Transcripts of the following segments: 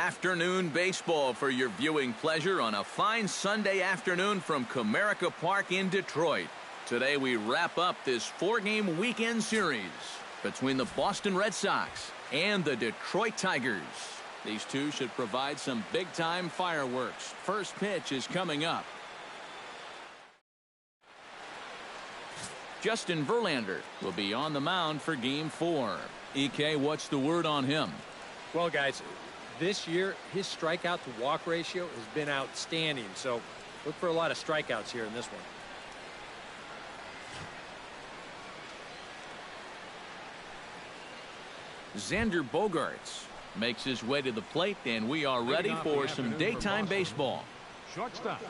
Afternoon baseball for your viewing pleasure on a fine Sunday afternoon from Comerica Park in Detroit. Today we wrap up this 4-game weekend series between the Boston Red Sox and the Detroit Tigers. These two should provide some big-time fireworks. First pitch is coming up. Justin Verlander will be on the mound for Game 4. EK, what's the word on him? Well, guys, this year his strikeout to walk ratio has been outstanding, so look for a lot of strikeouts here in this one. Xander Bogaerts makes his way to the plate, and we are ready for some daytime baseball. Shortstop,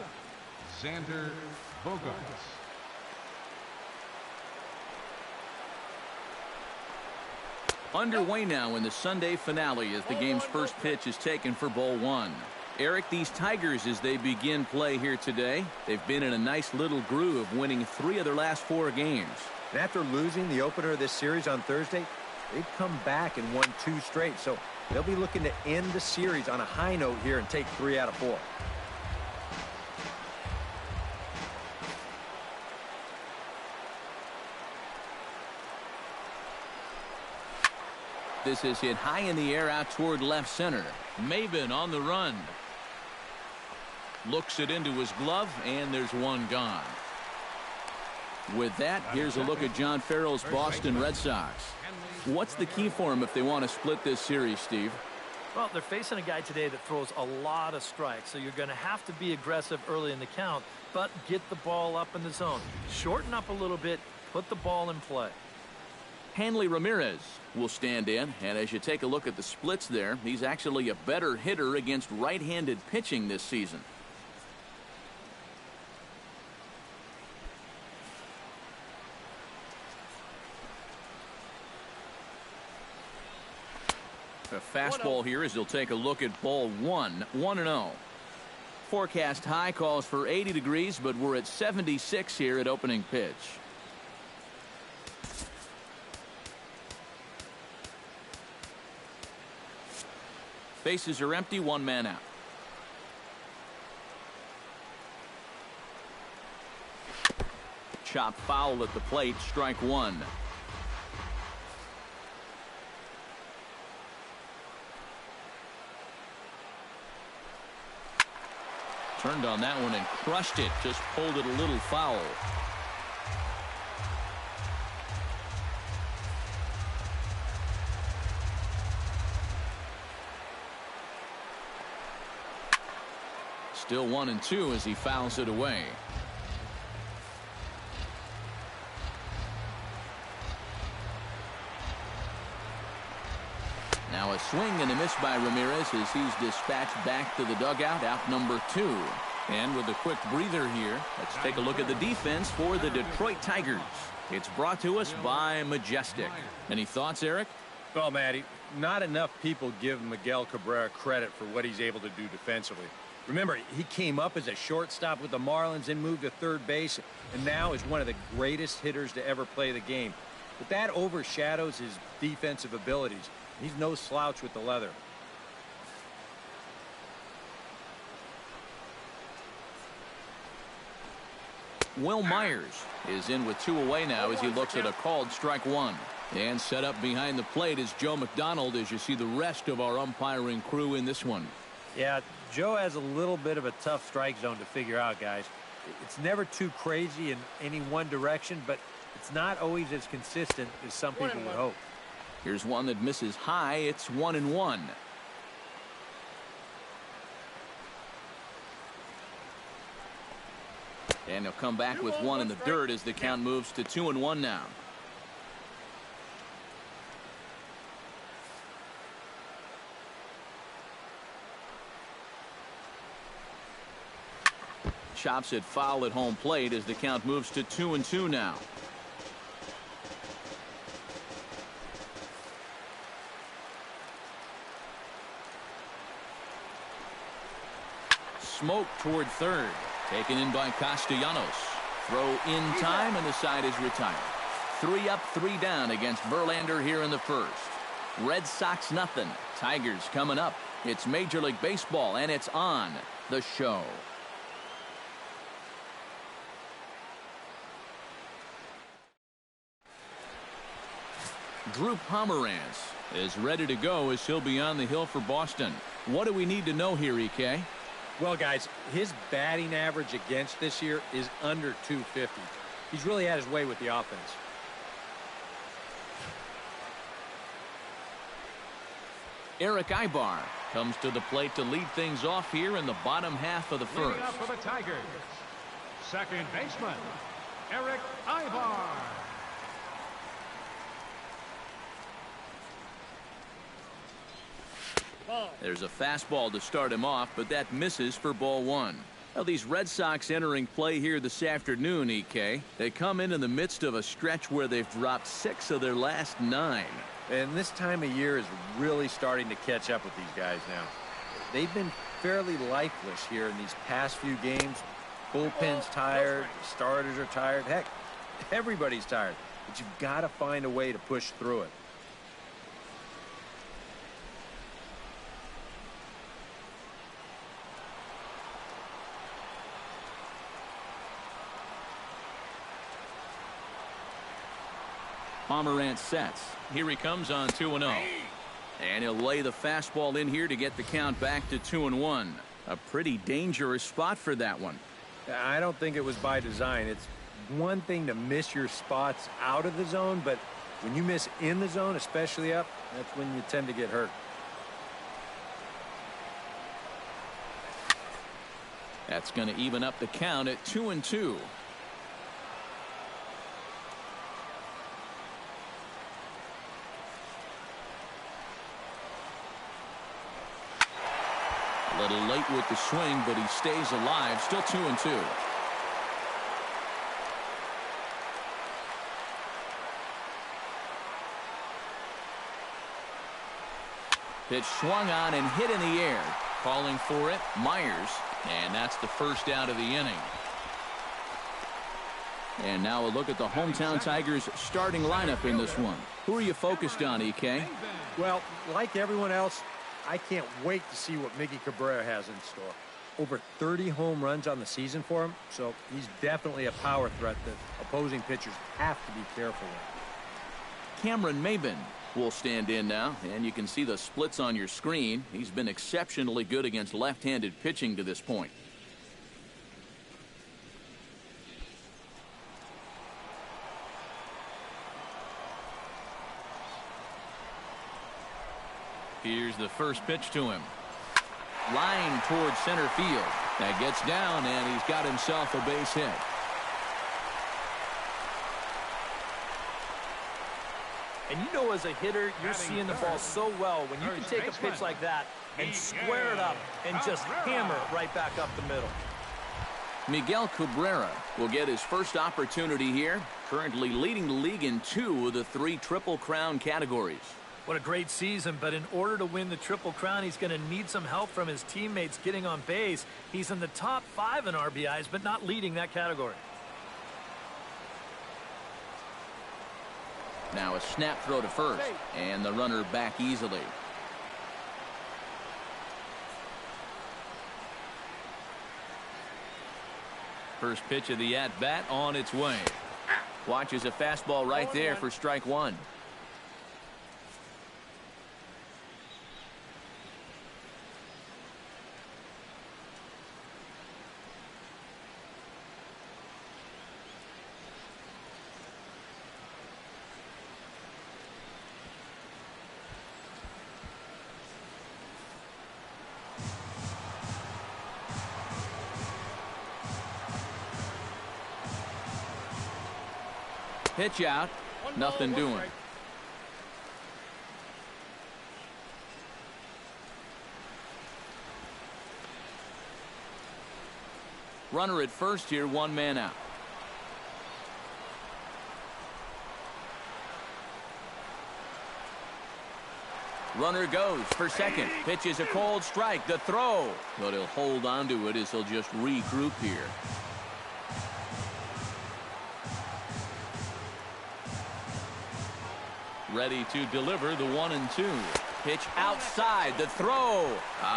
Xander Bogaerts. Underway now in the Sunday finale as the game's first pitch is taken for ball one. Eric, these Tigers, as they begin play here today, they've been in a nice little groove, winning 3 of their last 4 games. And after losing the opener of this series on Thursday, they've come back and won 2 straight. So they'll be looking to end the series on a high note here and take 3 out of 4. This is hit high in the air out toward left center. Maven on the run. Looks it into his glove, and there's one gone. With that, here's a look at John Farrell's Boston Red Sox. What's the key for them if they want to split this series, Steve? Well, they're facing a guy today that throws a lot of strikes, so you're going to have to be aggressive early in the count, but get the ball up in the zone. Shorten up a little bit, put the ball in play. Hanley Ramirez will stand in, and as you take a look at the splits there, he's actually a better hitter against right-handed pitching this season. A fastball here as he'll take a look at ball 1, 1-0. Forecast high calls for 80 degrees, but we're at 76 here at opening pitch. Bases are empty, 1 man out. Chop foul at the plate, strike 1. Turned on that one and crushed it, just pulled it a little foul. Still 1-2 as he fouls it away. Now a swing and a miss by Ramirez as he's dispatched back to the dugout, out number 2. And with a quick breather here, let's take a look at the defense for the Detroit Tigers. It's brought to us by Majestic. Any thoughts, Eric? Well, Matty, not enough people give Miguel Cabrera credit for what he's able to do defensively. Remember, he came up as a shortstop with the Marlins and moved to third base, and now is one of the greatest hitters to ever play the game. But that overshadows his defensive abilities. He's no slouch with the leather. Will Myers is in with 2 away now as he looks at a called strike 1. And set up behind the plate is Joe McDonald as you see the rest of our umpiring crew in this one. Yeah, Joe has a little bit of a tough strike zone to figure out, guys. It's never too crazy in any one direction, but it's not always as consistent as some people would hope. Here's one that misses high. It's 1-1. And he'll come back with 1 in the dirt as the count moves to 2-1 now. Chops it foul at home plate as the count moves to 2-2 now. Smoke toward third. Taken in by Castellanos. Throw in time, and the side is retired. 3 up, 3 down against Verlander here in the first. Red Sox nothing. Tigers coming up. It's Major League Baseball, and it's on the show. Drew Pomeranz is ready to go as he'll be on the hill for Boston. What do we need to know here, EK? Well, guys, his batting average against this year is under 250. He's really had his way with the offense. Eric Ibar comes to the plate to lead things off here in the bottom half of the first. Leading up for the Tigers, second baseman, Eric Ibar. There's a fastball to start him off, but that misses for ball one. Now, these Red Sox entering play here this afternoon, EK. They come in the midst of a stretch where they've dropped 6 of their last 9. And this time of year is really starting to catch up with these guys now. They've been fairly lifeless here in these past few games. Bullpen's tired, starters are tired. Heck, everybody's tired. But you've got to find a way to push through it. Pomeranz sets. Here he comes on 2-0. And he'll lay the fastball in here to get the count back to 2-1. A pretty dangerous spot for that one. I don't think it was by design. It's one thing to miss your spots out of the zone, but when you miss in the zone, especially up, that's when you tend to get hurt. That's going to even up the count at 2-2. A little late with the swing, but he stays alive. Still 2-2. Pitch swung on and hit in the air. Calling for it, Myers. And that's the first out of the inning. And now a look at the hometown Tigers starting lineup in this one. Who are you focused on, EK? Well, like everyone else, I can't wait to see what Miggy Cabrera has in store. Over 30 home runs on the season for him, so he's definitely a power threat that opposing pitchers have to be careful with. Cameron Maybin will stand in now, and you can see the splits on your screen. He's been exceptionally good against left-handed pitching to this point. Here's the first pitch to him. Line towards center field. That gets down, and he's got himself a base hit. And you know, as a hitter, you're seeing the ball so well when you can take a pitch like that and square it up and just hammer it right back up the middle. Miguel Cabrera will get his first opportunity here, currently leading the league in 2 of the 3 Triple Crown categories. What a great season, but in order to win the Triple Crown, he's going to need some help from his teammates getting on base. He's in the top 5 in RBIs, but not leading that category. Now a snap throw to first, and the runner back easily. First pitch of the at-bat on its way. Watches a fastball right there for strike 1. Pitch out, nothing doing. Runner at first here, 1 man out. Runner goes for second. Pitch is a cold strike. The throw. But he'll hold on to it as he'll just regroup here. Ready to deliver the 1-2. Pitch outside. The throw.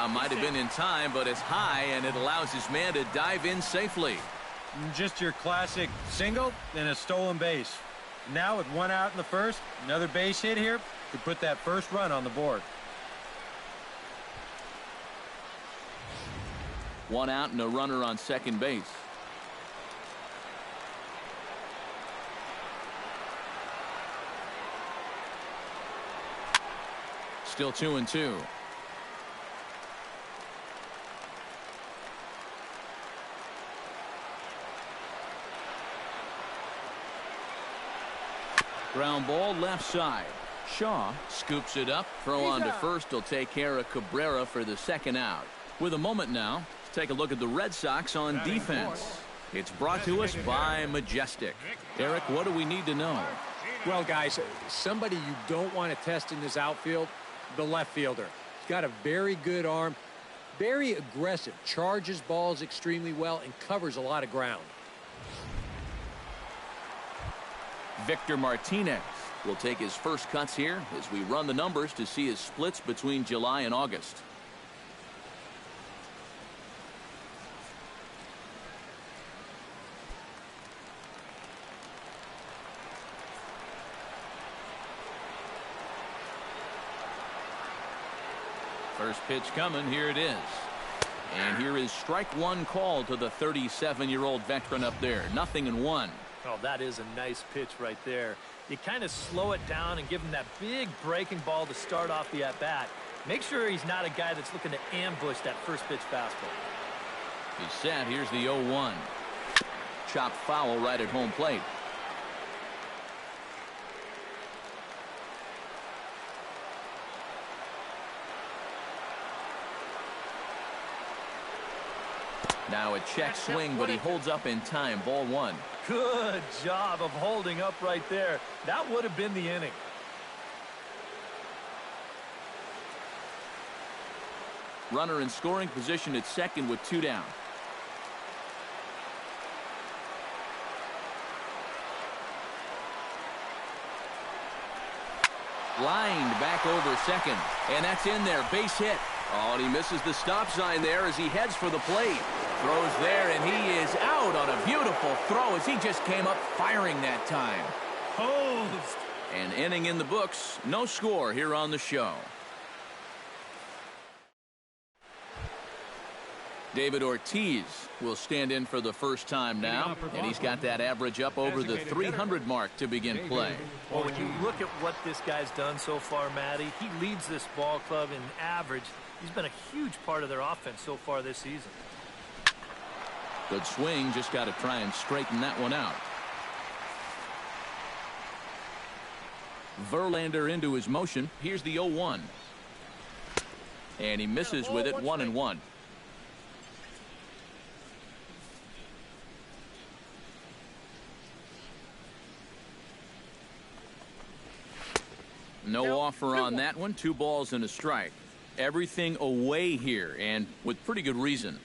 Might have been in time, but it's high, and it allows his man to dive in safely. Just your classic single and a stolen base. Now with one out in the first, another base hit here to put that first run on the board. One out and a runner on second base. Still 2-2. Ground ball left side. Shaw scoops it up. Throw on to first will take care of Cabrera for the second out. With a moment now, let's take a look at the Red Sox on defense. It's brought to us by Majestic. Eric, what do we need to know? Well, guys, somebody you don't want to test in this outfield, the left fielder. He's got a very good arm, very aggressive, charges balls extremely well, and covers a lot of ground. Victor Martinez will take his first cuts here as we run the numbers to see his splits between July and August. First pitch coming. Here it is. And here is strike one called to the 37-year-old veteran up there. 0-1. Oh, that is a nice pitch right there. You kind of slow it down and give him that big breaking ball to start off the at-bat. Make sure he's not a guy that's looking to ambush that first pitch fastball. He's set. Here's the 0-1. Chopped foul right at home plate. Now a check swing, but he holds up in time. Ball one. Good job of holding up right there. That would have been the inning. Runner in scoring position at second with 2 down. Lined back over second, and that's in there. Base hit. Oh, and he misses the stop sign there as he heads for the plate. Throws there, and he is out on a beautiful throw as he just came up firing that time. Posed. An inning in the books. No score here on the show. David Ortiz will stand in for the first time now, and he's got that average up over the 300 mark to begin play. Well, when you look at what this guy's done so far, Matty, he leads this ball club in average. He's been a huge part of their offense so far this season. Good swing, just got to try and straighten that one out. Verlander into his motion. Here's the 0-1. And he misses with it. 1-1. No offer on that one. 2 balls and a strike. Everything away here, and with pretty good reason.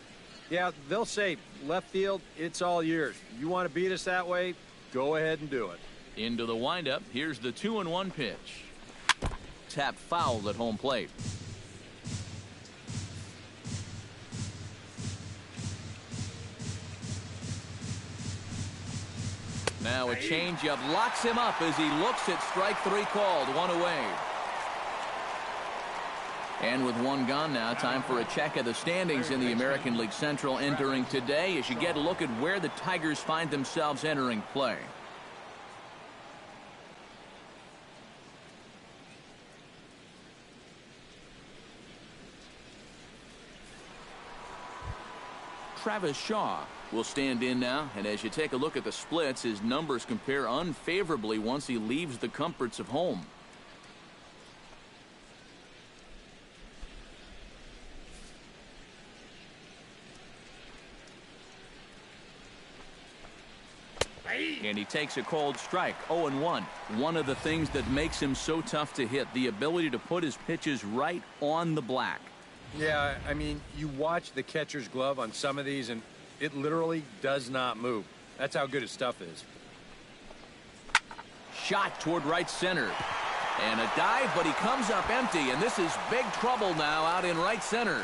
Yeah, they'll say, left field, it's all yours. You want to beat us that way? Go ahead and do it. Into the windup. Here's the 2-1 pitch. Tap fouled at home plate. Now a changeup locks him up as he looks at strike 3 called. 1 away. And with 1 gone now, time for a check of the standings in the American League Central entering today as you get a look at where the Tigers find themselves entering play. Travis Shaw will stand in now, and as you take a look at the splits, his numbers compare unfavorably once he leaves the comforts of home. And he takes a cold strike. 0-1. One of the things that makes him so tough to hit, the ability to put his pitches right on the black. Yeah, I mean, you watch the catcher's glove on some of these, and it literally does not move. That's how good his stuff is. Shot toward right center. And a dive, but he comes up empty, and this is big trouble now out in right center.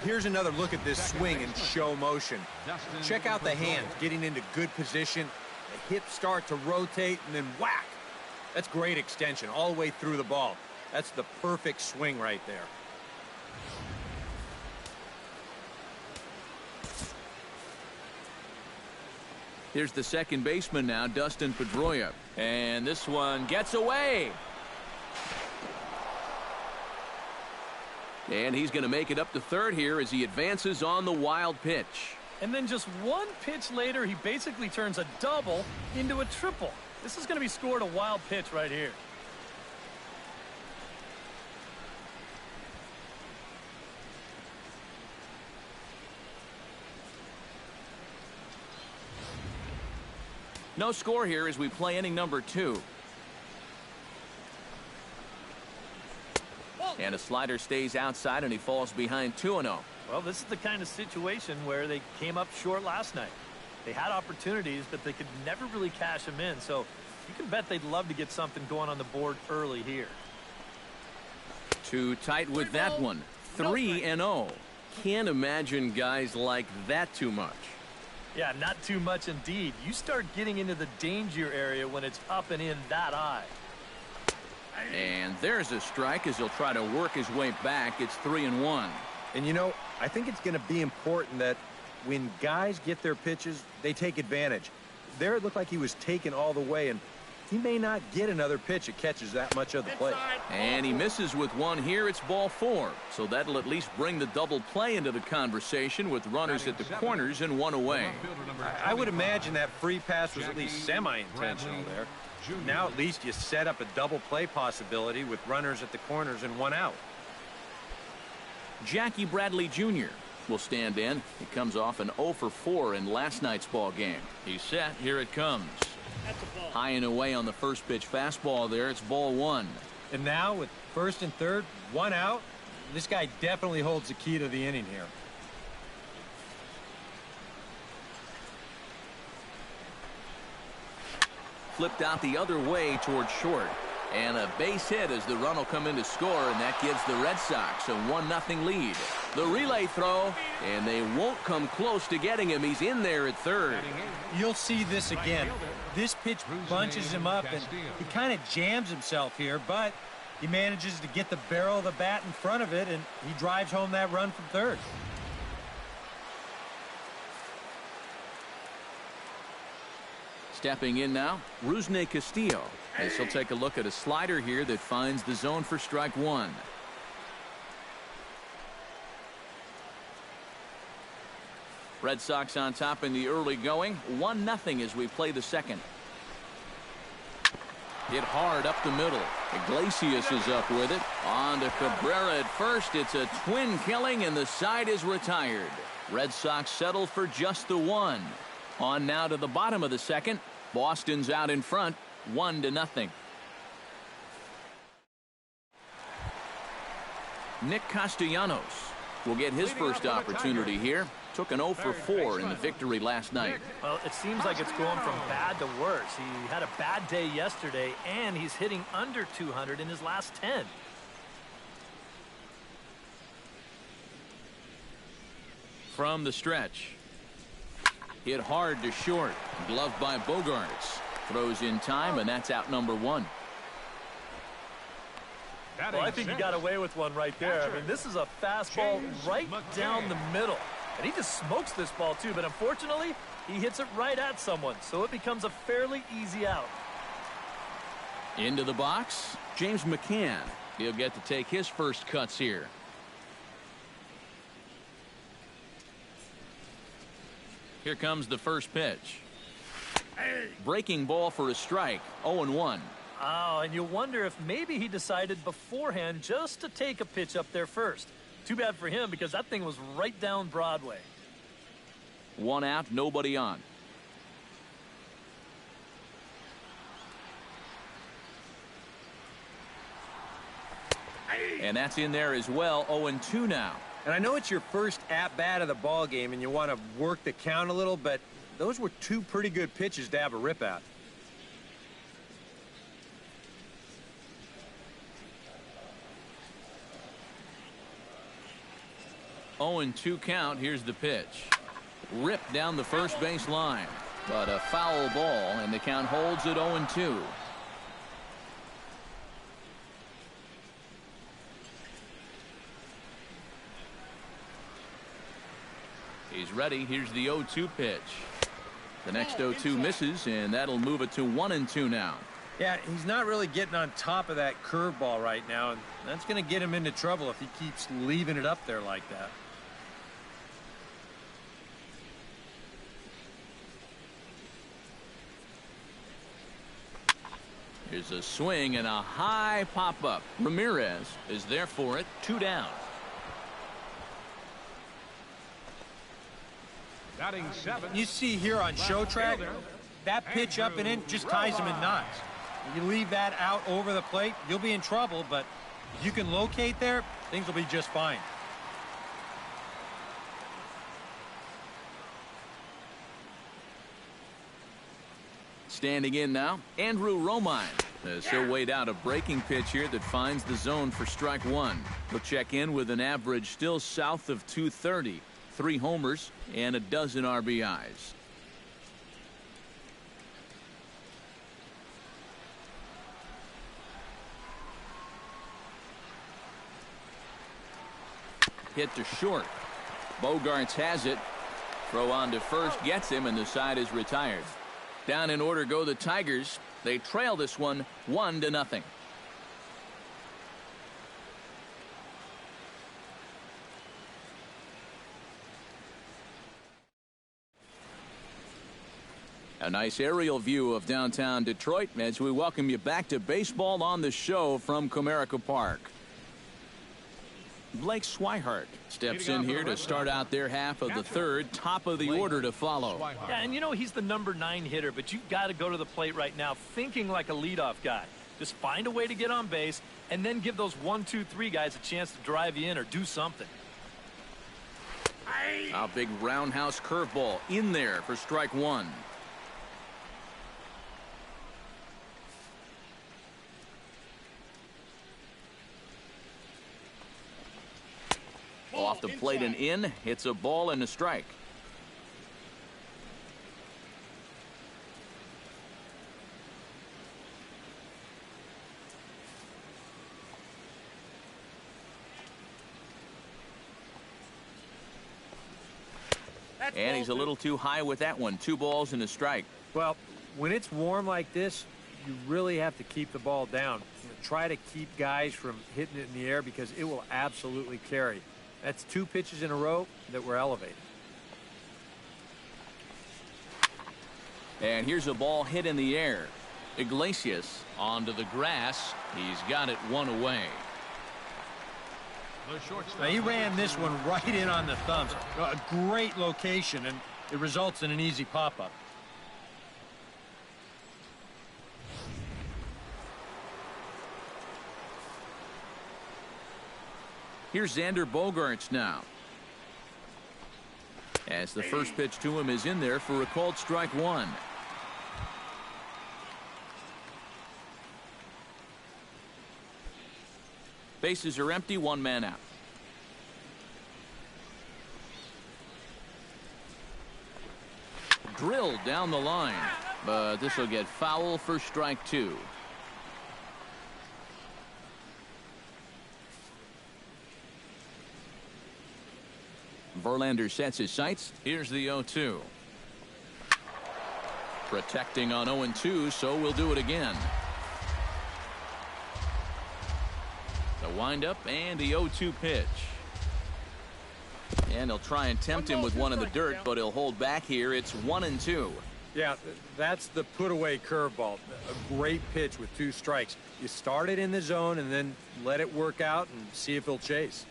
Here's another look at this swing in show motion. Check out the hands getting into good position. The hips start to rotate, and then whack. That's great extension all the way through the ball. That's the perfect swing right there. Here's the second baseman now, Dustin Pedroia. And this one gets away. And he's going to make it up to third here as he advances on the wild pitch. And then just one pitch later, he basically turns a double into a triple. This is going to be scored a wild pitch right here. No score here as we play inning number 2. And a slider stays outside, and he falls behind 2-0. Well, this is the kind of situation where they came up short last night. They had opportunities, but they could never really cash them in. So you can bet they'd love to get something going on the board early here. Too tight with that one. 3-0. Can't imagine guys like that too much. Yeah, not too much indeed. You start getting into the danger area when it's up and in that high. And there's a strike as he'll try to work his way back. It's 3-1. And, you know, I think it's going to be important that when guys get their pitches, they take advantage. There it looked like he was taken all the way, and he may not get another pitch that catches that much of the plate. And he misses with one here. It's ball 4. So that'll at least bring the double play into the conversation with runners at the corners and one away. I would imagine that free pass was at least semi-intentional there. Now at least you set up a double play possibility with runners at the corners and one out. Jackie Bradley Jr. will stand in. He comes off an 0 for 4 in last night's ball game. He's set. Here it comes. High and away on the first pitch fastball there. It's ball 1. And now with first and third, one out, this guy definitely holds the key to the inning here. Flipped out the other way towards short. And a base hit as the run will come in to score, and that gives the Red Sox a 1-0 lead. The relay throw, and they won't come close to getting him. He's in there at third. You'll see this again. This pitch bunches him up, and he kind of jams himself here, but he manages to get the barrel of the bat in front of it, and he drives home that run from third. Stepping in now, Rusney Castillo. As he'll take a look at a slider here that finds the zone for strike 1. Red Sox on top in the early going. 1-0 as we play the second. Hit hard up the middle. Iglesias is up with it. On to Cabrera at first. It's a twin killing, and the side is retired. Red Sox settle for just the 1. On now to the bottom of the second. Boston's out in front. 1-0. Nick Castellanos will get his first opportunity here. Took an 0 for 4 in the victory last night. Well, it seems like it's going from bad to worse. He had a bad day yesterday, and he's hitting under 200 in his last 10. From the stretch. Hit hard to short. Gloved by Bogarts. Throws in time, and that's out number 1. Well, I think he got away with one right there. I mean, this is a fastball right down the middle. And he just smokes this ball, too. But unfortunately, he hits it right at someone. So it becomes a fairly easy out. Into the box, James McCann. He'll get to take his first cuts here. Here comes the first pitch. Breaking ball for a strike. 0-1. Oh, and you wonder if maybe he decided beforehand just to take a pitch up there first. Too bad for him because that thing was right down Broadway. 1 out, nobody on. And that's in there as well. 0-2 now. And I know it's your first at-bat of the ball game and you want to work the count a little, but those were two pretty good pitches to have a rip at. Oh, 0-2 count. Here's the pitch. Ripped down the first base line. But a foul ball, and the count holds at 0-2. He's ready. Here's the 0-2 pitch. The next 0-2 misses, and that'll move it to 1-2 now. Yeah, he's not really getting on top of that curveball right now, and that's going to get him into trouble if he keeps leaving it up there like that. Here's a swing and a high pop-up. Ramirez is there for it. 2 down. Batting 7. You see here on show track, that pitch up and in just ties him in knots. If you leave that out over the plate, you'll be in trouble, but if you can locate there, things will be just fine. Standing in now, Andrew Romine, as he'll wait out a breaking pitch here that finds the zone for strike one. He'll check in with an average still south of 230, 3 homers, and a dozen RBIs. Hit to short. Bogarts has it. Throw on to first, gets him, and the side is retired. Down in order go the Tigers. They trail this one 1-0. A nice aerial view of downtown Detroit as we welcome you back to Baseball on the Show from Comerica Park. Blake Swihart steps in here to start out their half of the third. Top of the order to follow. Yeah, and you know he's the number 9 hitter, but you've got to go to the plate right now thinking like a leadoff guy. Just find a way to get on base and then give those 1, 2, 3 guys a chance to drive you in or do something. A big roundhouse curveball in there for strike one. Off the plate and in. Hits a ball and a strike. And he's a little too high with that one. 2 balls and a strike. Well, when it's warm like this, you really have to keep the ball down. Try to keep guys from hitting it in the air because it will absolutely carry. That's 2 pitches in a row that were elevated. And here's a ball hit in the air. Iglesias onto the grass. He's got it 1 away. Now he ran this one right in on the thumbs. A great location, and it results in an easy pop-up. Here's Xander Bogaerts now. As the first pitch to him is in there for a called strike one. Bases are empty, 1 man out. Drilled down the line, but this will get foul for strike 2. Verlander sets his sights. Here's the 0-2. Protecting on 0-2, so we'll do it again. The windup and the 0-2 pitch. And he'll try and tempt him with one in the dirt, but he'll hold back here. It's 1-2. Yeah, that's the put-away curveball. A great pitch with 2 strikes. You start it in the zone and then let it work out and see if he'll chase.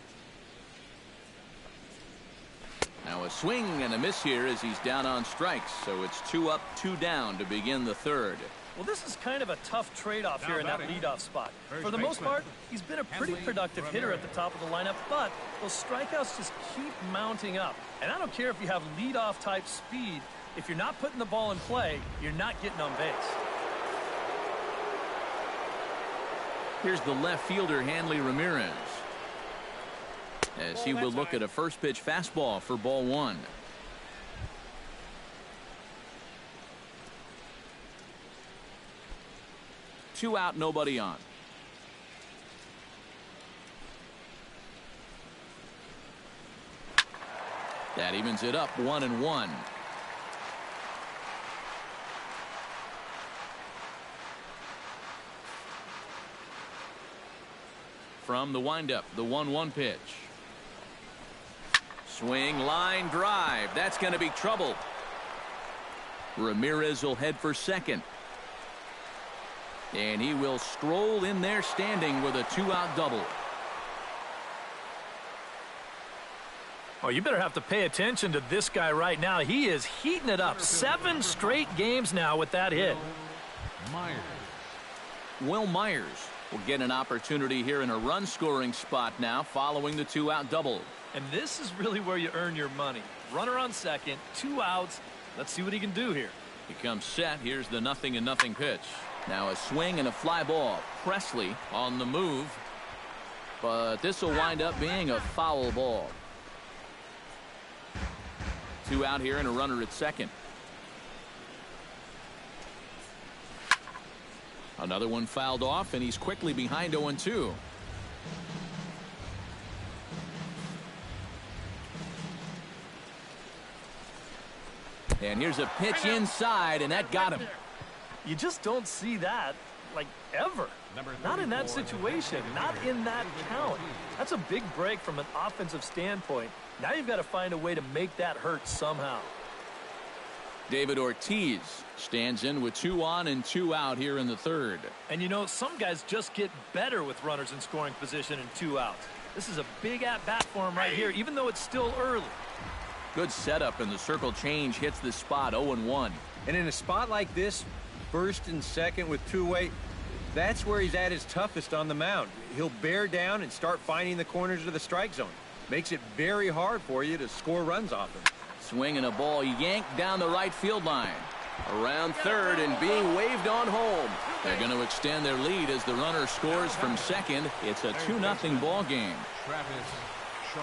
Now a swing and a miss here as he's down on strikes, so it's 2 up, 2 down to begin the third. Well, this is kind of a tough trade-off here in that leadoff spot. For the most part, he's been a pretty productive hitter at the top of the lineup, but those strikeouts just keep mounting up. And I don't care if you have leadoff type speed. If you're not putting the ball in play, you're not getting on base. Here's the left fielder, Hanley Ramirez, as he will look at a first pitch fastball for ball one. Two out, nobody on. That evens it up, 1-1. From the windup, the 1-1 pitch. Swing, line drive. That's going to be trouble. Ramirez will head for second. And he will stroll in there standing with a 2-out double. Oh, you better have to pay attention to this guy right now. He is heating it up. 7 straight games now with that hit. Will Myers will get an opportunity here in a run-scoring spot now following the 2-out double. And this is really where you earn your money. Runner on second, 2 outs. Let's see what he can do here. He comes set. Here's the 0-0 pitch. Now a swing and a fly ball. Presley on the move. But this will wind up being a foul ball. 2 out here and a runner at second. Another one fouled off, and he's quickly behind 0-2. And here's a pitch inside, and that got him. You just don't see that, like, ever. Not in that situation, not in that count. That's a big break from an offensive standpoint. Now you've got to find a way to make that hurt somehow. David Ortiz stands in with 2 on and 2 out here in the third. And you know, some guys just get better with runners in scoring position and 2 outs. This is a big at-bat for him right here, even though it's still early. Good setup, and the circle change hits the spot. 0-1. And in a spot like this, first and second with two-way, that's where he's at his toughest on the mound. He'll bear down and start finding the corners of the strike zone. Makes it very hard for you to score runs off him. Swinging a ball yanked down the right field line. Around third and being waved on home. They're going to extend their lead as the runner scores from second. It's a 2-0 ball game. Travis Shaw.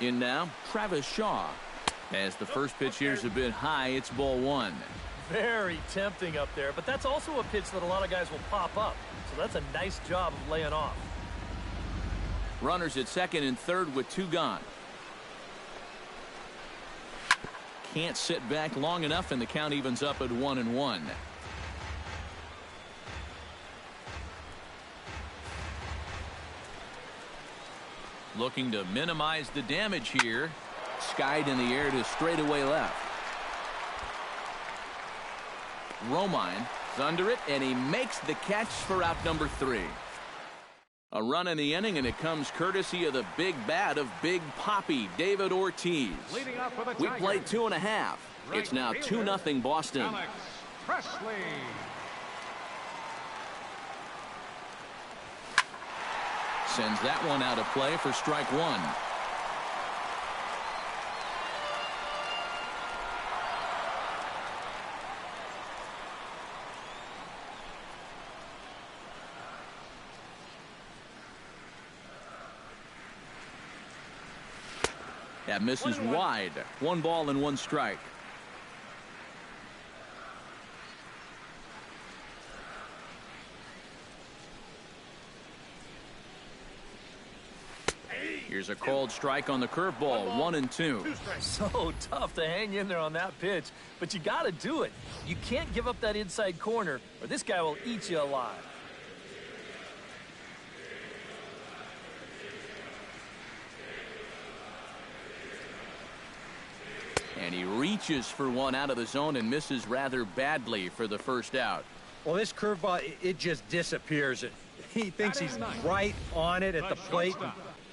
In now, Travis Shaw. As the first pitch here's a bit high, it's ball one. Very tempting up there, but that's also a pitch that a lot of guys will pop up. So that's a nice job of laying off. Runners at second and third with 2 gone. Can't sit back long enough, and the count evens up at 1-1. Looking to minimize the damage here. Skied in the air to straightaway left. Romine is under it, and he makes the catch for out number 3. A run in the inning, and it comes courtesy of the big bat of Big Papi, David Ortiz. Leading off for the We Tigers, played 2.5. It's now 2-0 Boston. Alex Presley. Sends that one out of play for strike 1. That misses wide. 1 ball and 1 strike. Here's a called strike on the curveball. 1-2. So tough to hang in there on that pitch, but you got to do it. You can't give up that inside corner, or this guy will eat you alive. And he reaches for one out of the zone and misses rather badly for the first out. Well, this curveball, it just disappears. He thinks he's right on it at the plate.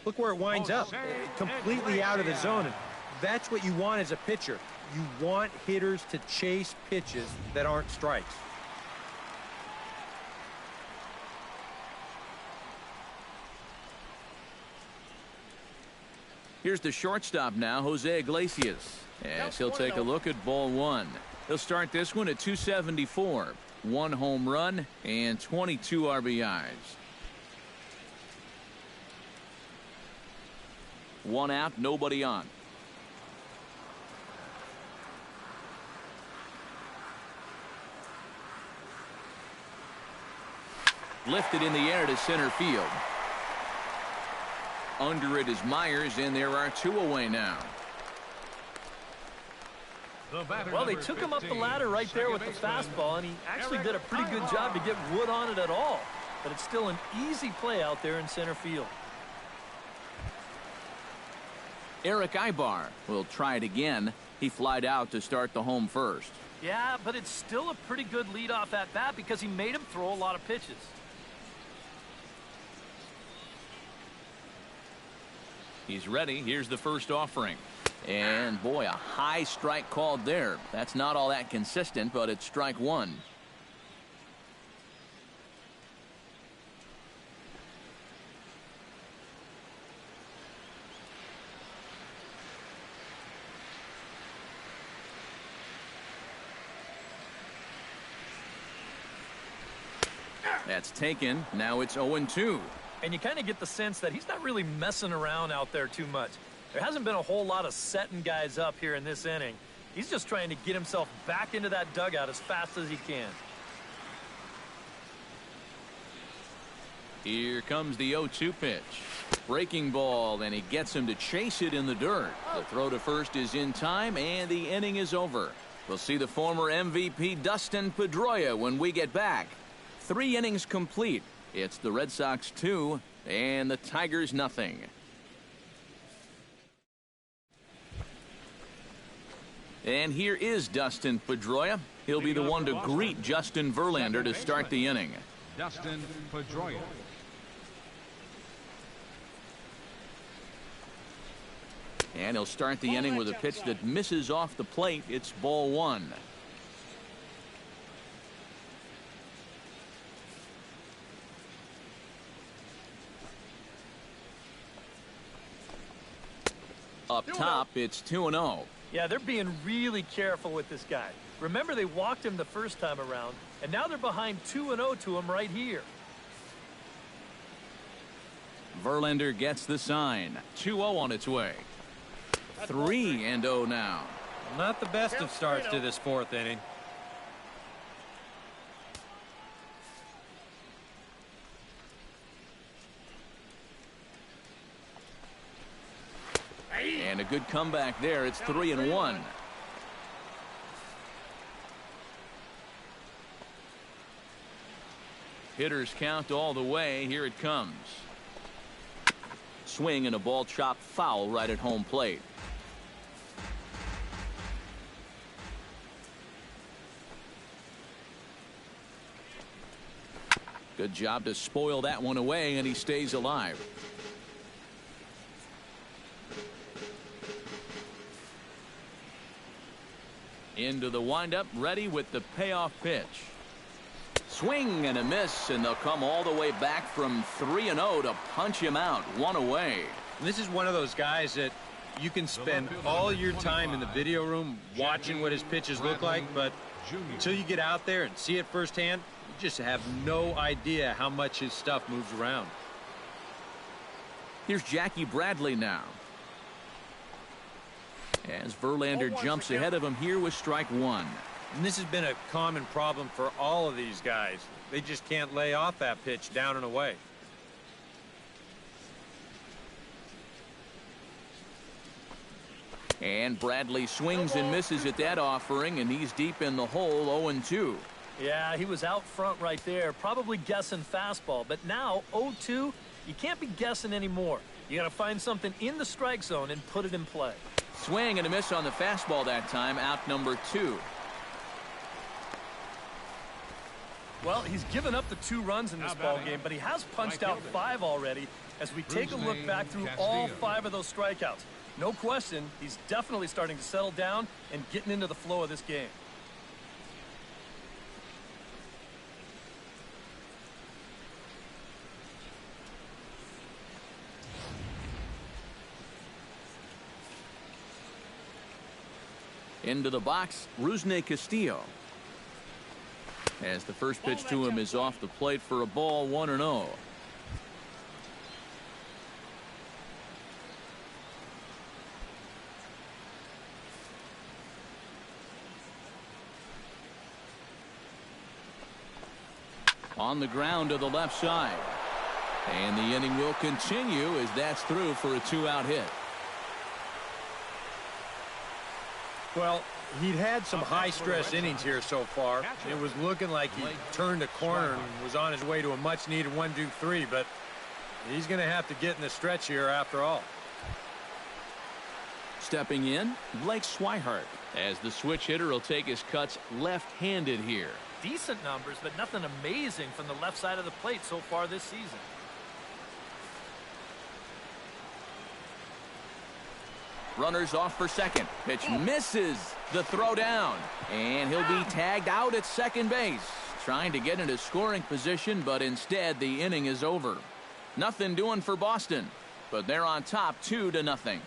Look where it winds up, completely out of the zone. And that's what you want as a pitcher. You want hitters to chase pitches that aren't strikes. Here's the shortstop now, Jose Iglesias. As he'll take a look at ball one. He'll start this one at 274. 1 home run and 22 RBIs. 1 out, nobody on. Lifted in the air to center field. Under it is Myers, and there are 2 away now. Well, they took him up the ladder right there with the fastball, and he actually did a pretty good job to get wood on it at all. But it's still an easy play out there in center field. Eric Ibar will try it again. He flied out to start the home first. Yeah, but it's still a pretty good leadoff at bat because he made him throw a lot of pitches. He's ready. Here's the first offering. And boy, a high strike called there. That's not all that consistent, but it's strike 1. That's taken. Now it's 0-2. And you kind of get the sense that he's not really messing around out there too much. There hasn't been a whole lot of setting guys up here in this inning. He's just trying to get himself back into that dugout as fast as he can. Here comes the 0-2 pitch. Breaking ball, and he gets him to chase it in the dirt. The throw to first is in time, and the inning is over. We'll see the former MVP Dustin Pedroia when we get back. 3 innings complete. It's the Red Sox 2 and the Tigers nothing. And here is Dustin Pedroia. He'll be the one to greet Justin Verlander to start the inning. Dustin Pedroia. And he'll start the inning with a pitch that misses off the plate. It's ball 1. Up top, it's 2-0. Yeah, they're being really careful with this guy. Remember, they walked him the first time around, and now they're behind 2-0 to him right here. Verlander gets the sign. 2-0 on its way. 3-0 now. Not the best of starts to this 4th inning. And a good comeback there. It's 3-1. Hitters count all the way. Here it comes. Swing and a ball chopped foul right at home plate. Good job to spoil that one away, and he stays alive. Into the windup, ready with the payoff pitch. Swing and a miss, and they'll come all the way back from 3-0 to punch him out. 1 away. This is one of those guys that you can spend all your time in the video room watching what his pitches look like, but until you get out there and see it firsthand, you just have no idea how much his stuff moves around. Here's Jackie Bradley now. As Verlander jumps ahead of him here with strike 1. And this has been a common problem for all of these guys. They just can't lay off that pitch down and away. And Bradley swings and misses at that offering, and he's deep in the hole. 0-2. Yeah, he was out front right there, probably guessing fastball. But now 0-2, you can't be guessing anymore. You got to find something in the strike zone and put it in play. Swing and a miss on the fastball that time. Out number 2. Well, he's given up the 2 runs in this ball game, but he has punched out 5 already as we take a look back through all 5 of those strikeouts. No question, he's definitely starting to settle down and getting into the flow of this game. Into the box, Rusney Castillo. As the first pitch to him is off the plate for a ball, 1-0. On the ground to the left side. And the inning will continue as that's through for a 2-out hit. Well, he'd had some high-stress innings here so far. It was looking like he turned a corner and was on his way to a much-needed 1-2-3, but he's going to have to get in the stretch here after all. Stepping in, Blake Swihart, as the switch hitter will take his cuts left-handed here. Decent numbers, but nothing amazing from the left side of the plate so far this season. Runners off for second. Pitch misses the throw down. And he'll be tagged out at second base. Trying to get into scoring position, but instead the inning is over. Nothing doing for Boston, but they're on top 2-0.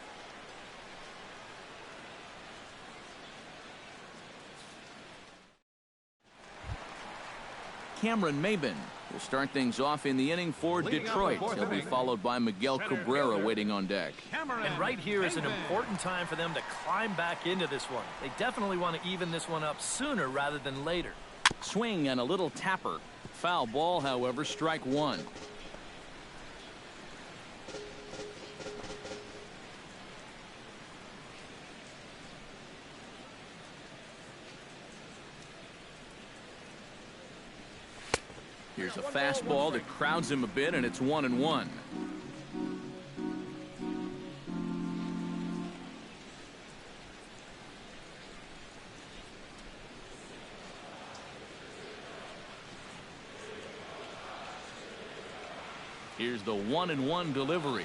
Cameron Maben will start things off in the inning for Detroit. He'll be followed by Miguel Cabrera waiting on deck. And right here is an important time for them to climb back into this one. They definitely want to even this one up sooner rather than later. Swing and a little tapper. Foul ball, however, strike 1. Here's a fastball that crowds him a bit, and it's 1-1. Here's the 1-1 delivery.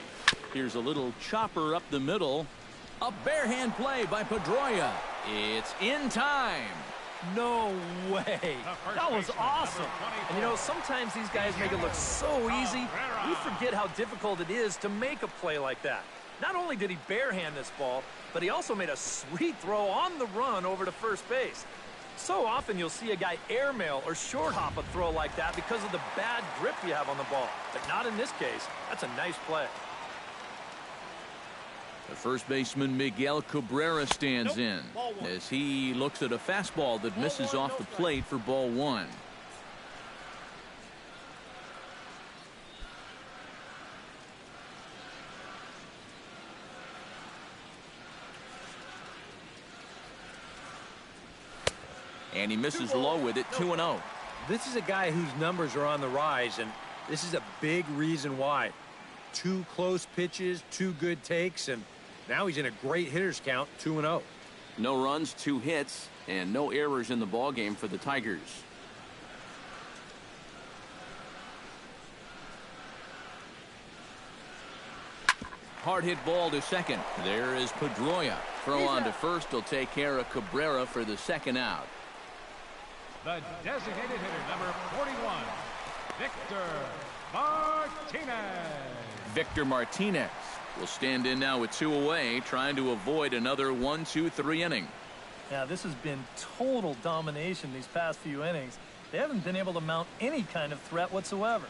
Here's a little chopper up the middle. A barehand play by Pedroia. It's in time. No way. That was awesome. And you know, sometimes these guys make it look so easy, we forget how difficult it is to make a play like that. Not only did he barehand this ball, but he also made a sweet throw on the run over to first base. So often you'll see a guy airmail or short hop a throw like that because of the bad grip you have on the ball. But not in this case. That's a nice play. The first baseman Miguel Cabrera stands in as he looks at a fastball that misses off the plate for ball 1. And he misses low with it, 2-0. This is a guy whose numbers are on the rise, and this is a big reason why. 2 close pitches, 2 good takes, and now he's in a great hitters count, 2-0. No runs, 2 hits, and no errors in the ballgame for the Tigers. Hard hit ball to second. There is Pedroia. Throw on to first will take care of Cabrera for the 2nd out. The designated hitter, number 41, Victor Martinez. Victor Martinez will stand in now with 2 away, trying to avoid another 1-2-3 inning. Yeah, this has been total domination these past few innings. They haven't been able to mount any kind of threat whatsoever.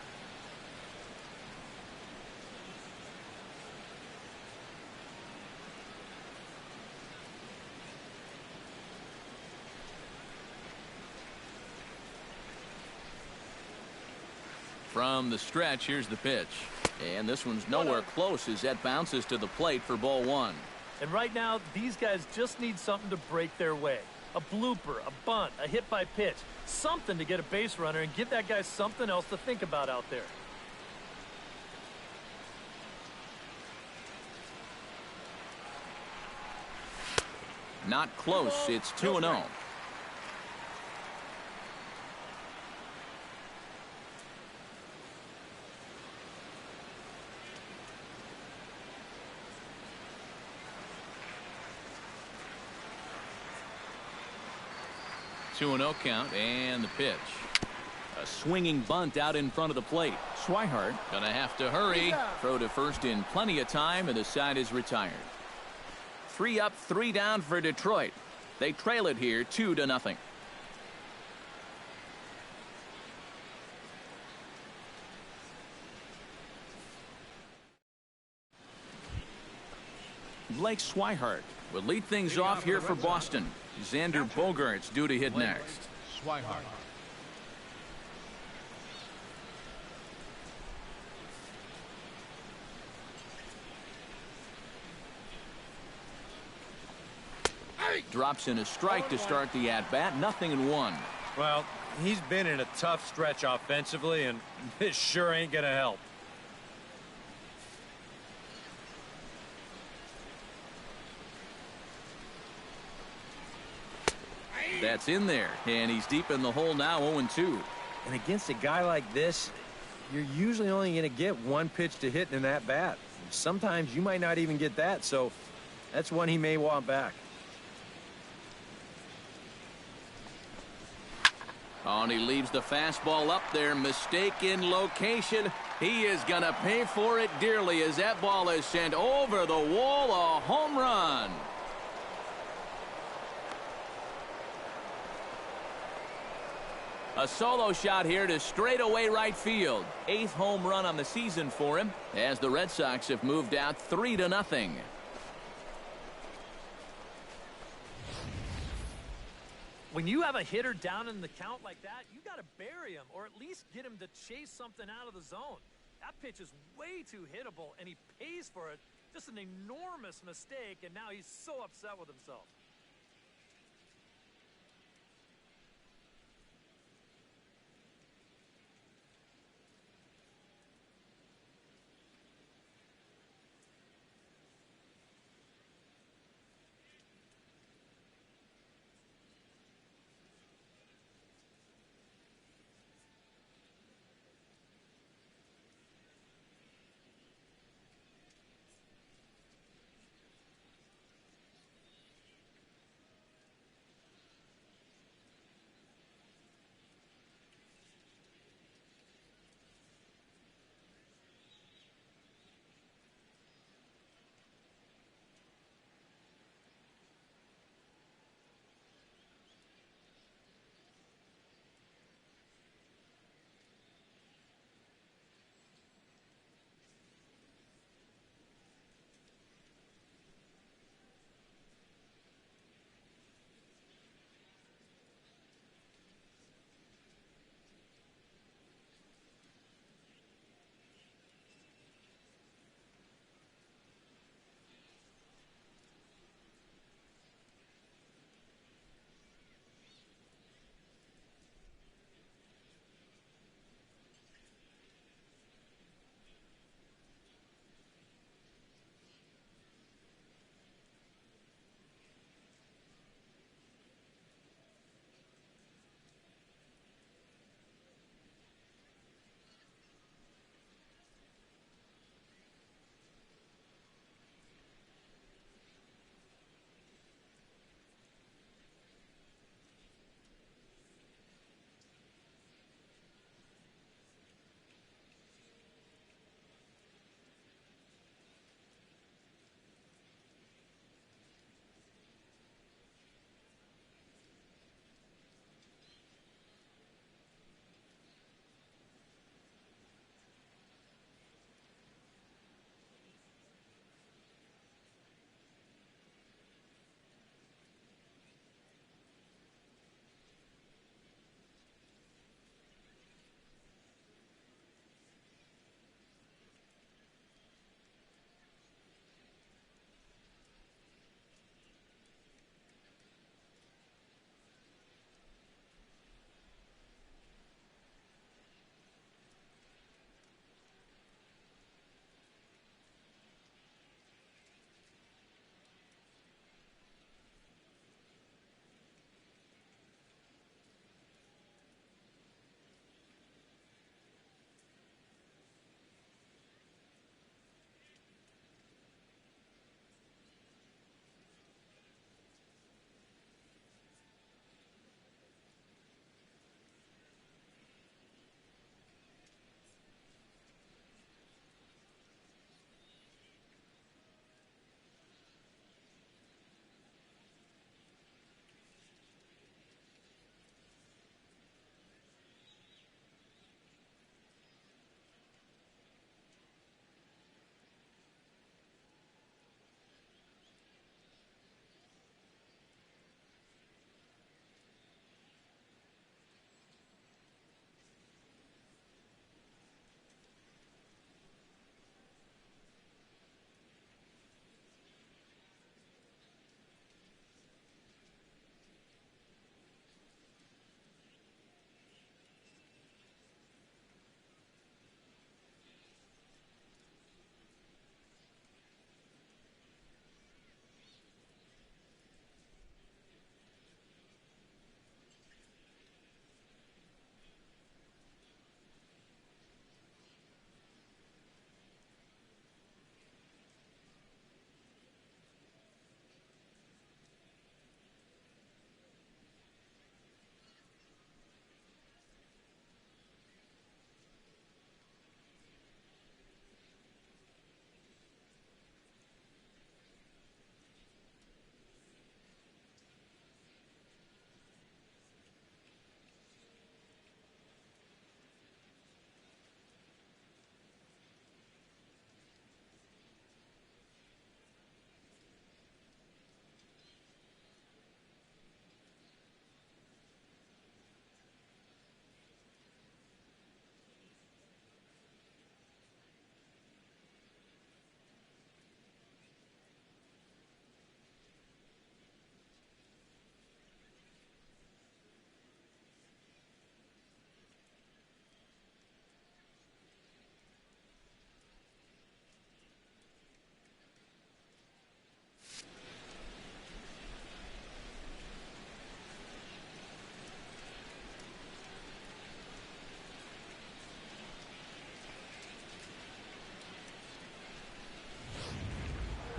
From the stretch, here's the pitch. And this one's nowhere close as that bounces to the plate for ball 1. And right now, these guys just need something to break their way. A blooper, a bunt, a hit by pitch. Something to get a base runner and give that guy something else to think about out there. Not close. It's 2-0. 2-0 count and the pitch. A swinging bunt out in front of the plate. Swihart gonna have to hurry. Throw to first in plenty of time, and the side is retired. 3 up, 3 down for Detroit. They trail it here 2-0. Blake Swihart will lead things off here for Boston. Xander Bogaerts due to hit next. Swihart. Drops in a strike to start the at-bat. 0-1. Well, he's been in a tough stretch offensively, and this sure ain't gonna help. That's in there, and he's deep in the hole now. 0-2. And against a guy like this, you're usually only going to get one pitch to hit in that bat. Sometimes you might not even get that, so that's one he may want back. Oh, and he leaves the fastball up there. Mistake in location. He is going to pay for it dearly as that ball is sent over the wall. A home run. A solo shot here to straightaway right field. 8th home run on the season for him as the Red Sox have moved out 3-0. When you have a hitter down in the count like that, you got to bury him or at least get him to chase something out of the zone. That pitch is way too hittable, and he pays for it. Just an enormous mistake, and now he's so upset with himself.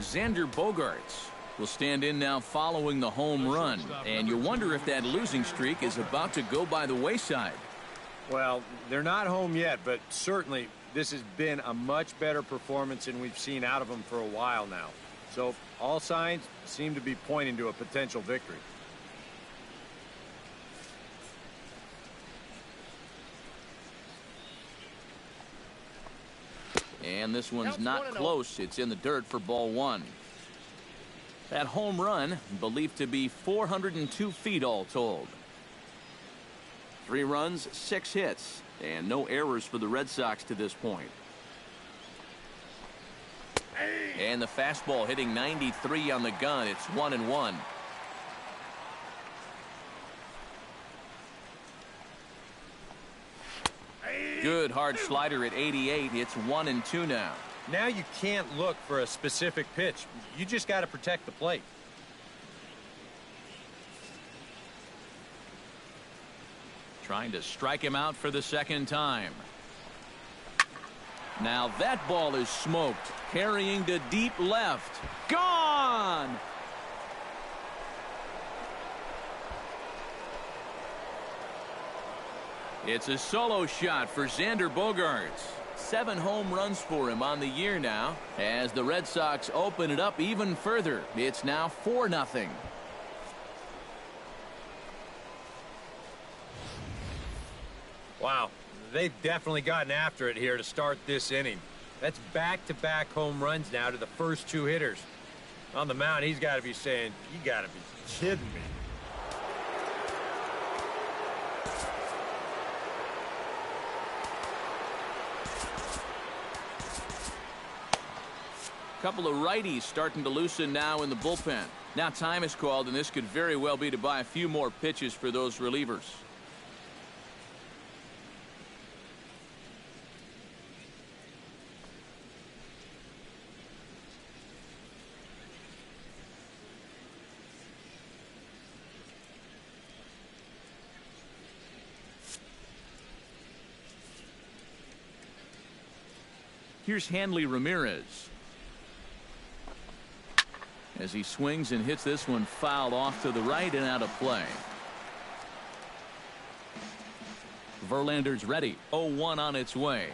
Xander Bogaerts will stand in now following the home run. And you wonder if that losing streak is about to go by the wayside. Well, they're not home yet, but certainly this has been a much better performance than we've seen out of them for a while now. So all signs seem to be pointing to a potential victory. And this one's not close. It's in the dirt for ball one. That home run believed to be 402 feet all told. 3 runs, 6 hits, and no errors for the Red Sox to this point. And the fastball hitting 93 on the gun. It's 1-1. Good hard slider at 88. It's 1-2 now. Now you can't look for a specific pitch. You just got to protect the plate. Trying to strike him out for the second time. Now that ball is smoked. Carrying to deep left. Gone! It's a solo shot for Xander Bogaerts. 7 home runs for him on the year now. As the Red Sox open it up even further. It's now 4-0. Wow, they've definitely gotten after it here to start this inning. That's back-to-back home runs now to the first 2 hitters. On the mound, he's got to be saying, you got to be kidding me. Couple of righties starting to loosen now in the bullpen. Now time is called, and this could very well be to buy a few more pitches for those relievers. Here's Hanley Ramirez. As he swings and hits this one fouled off to the right and out of play. Verlander's ready. 0-1 on its way.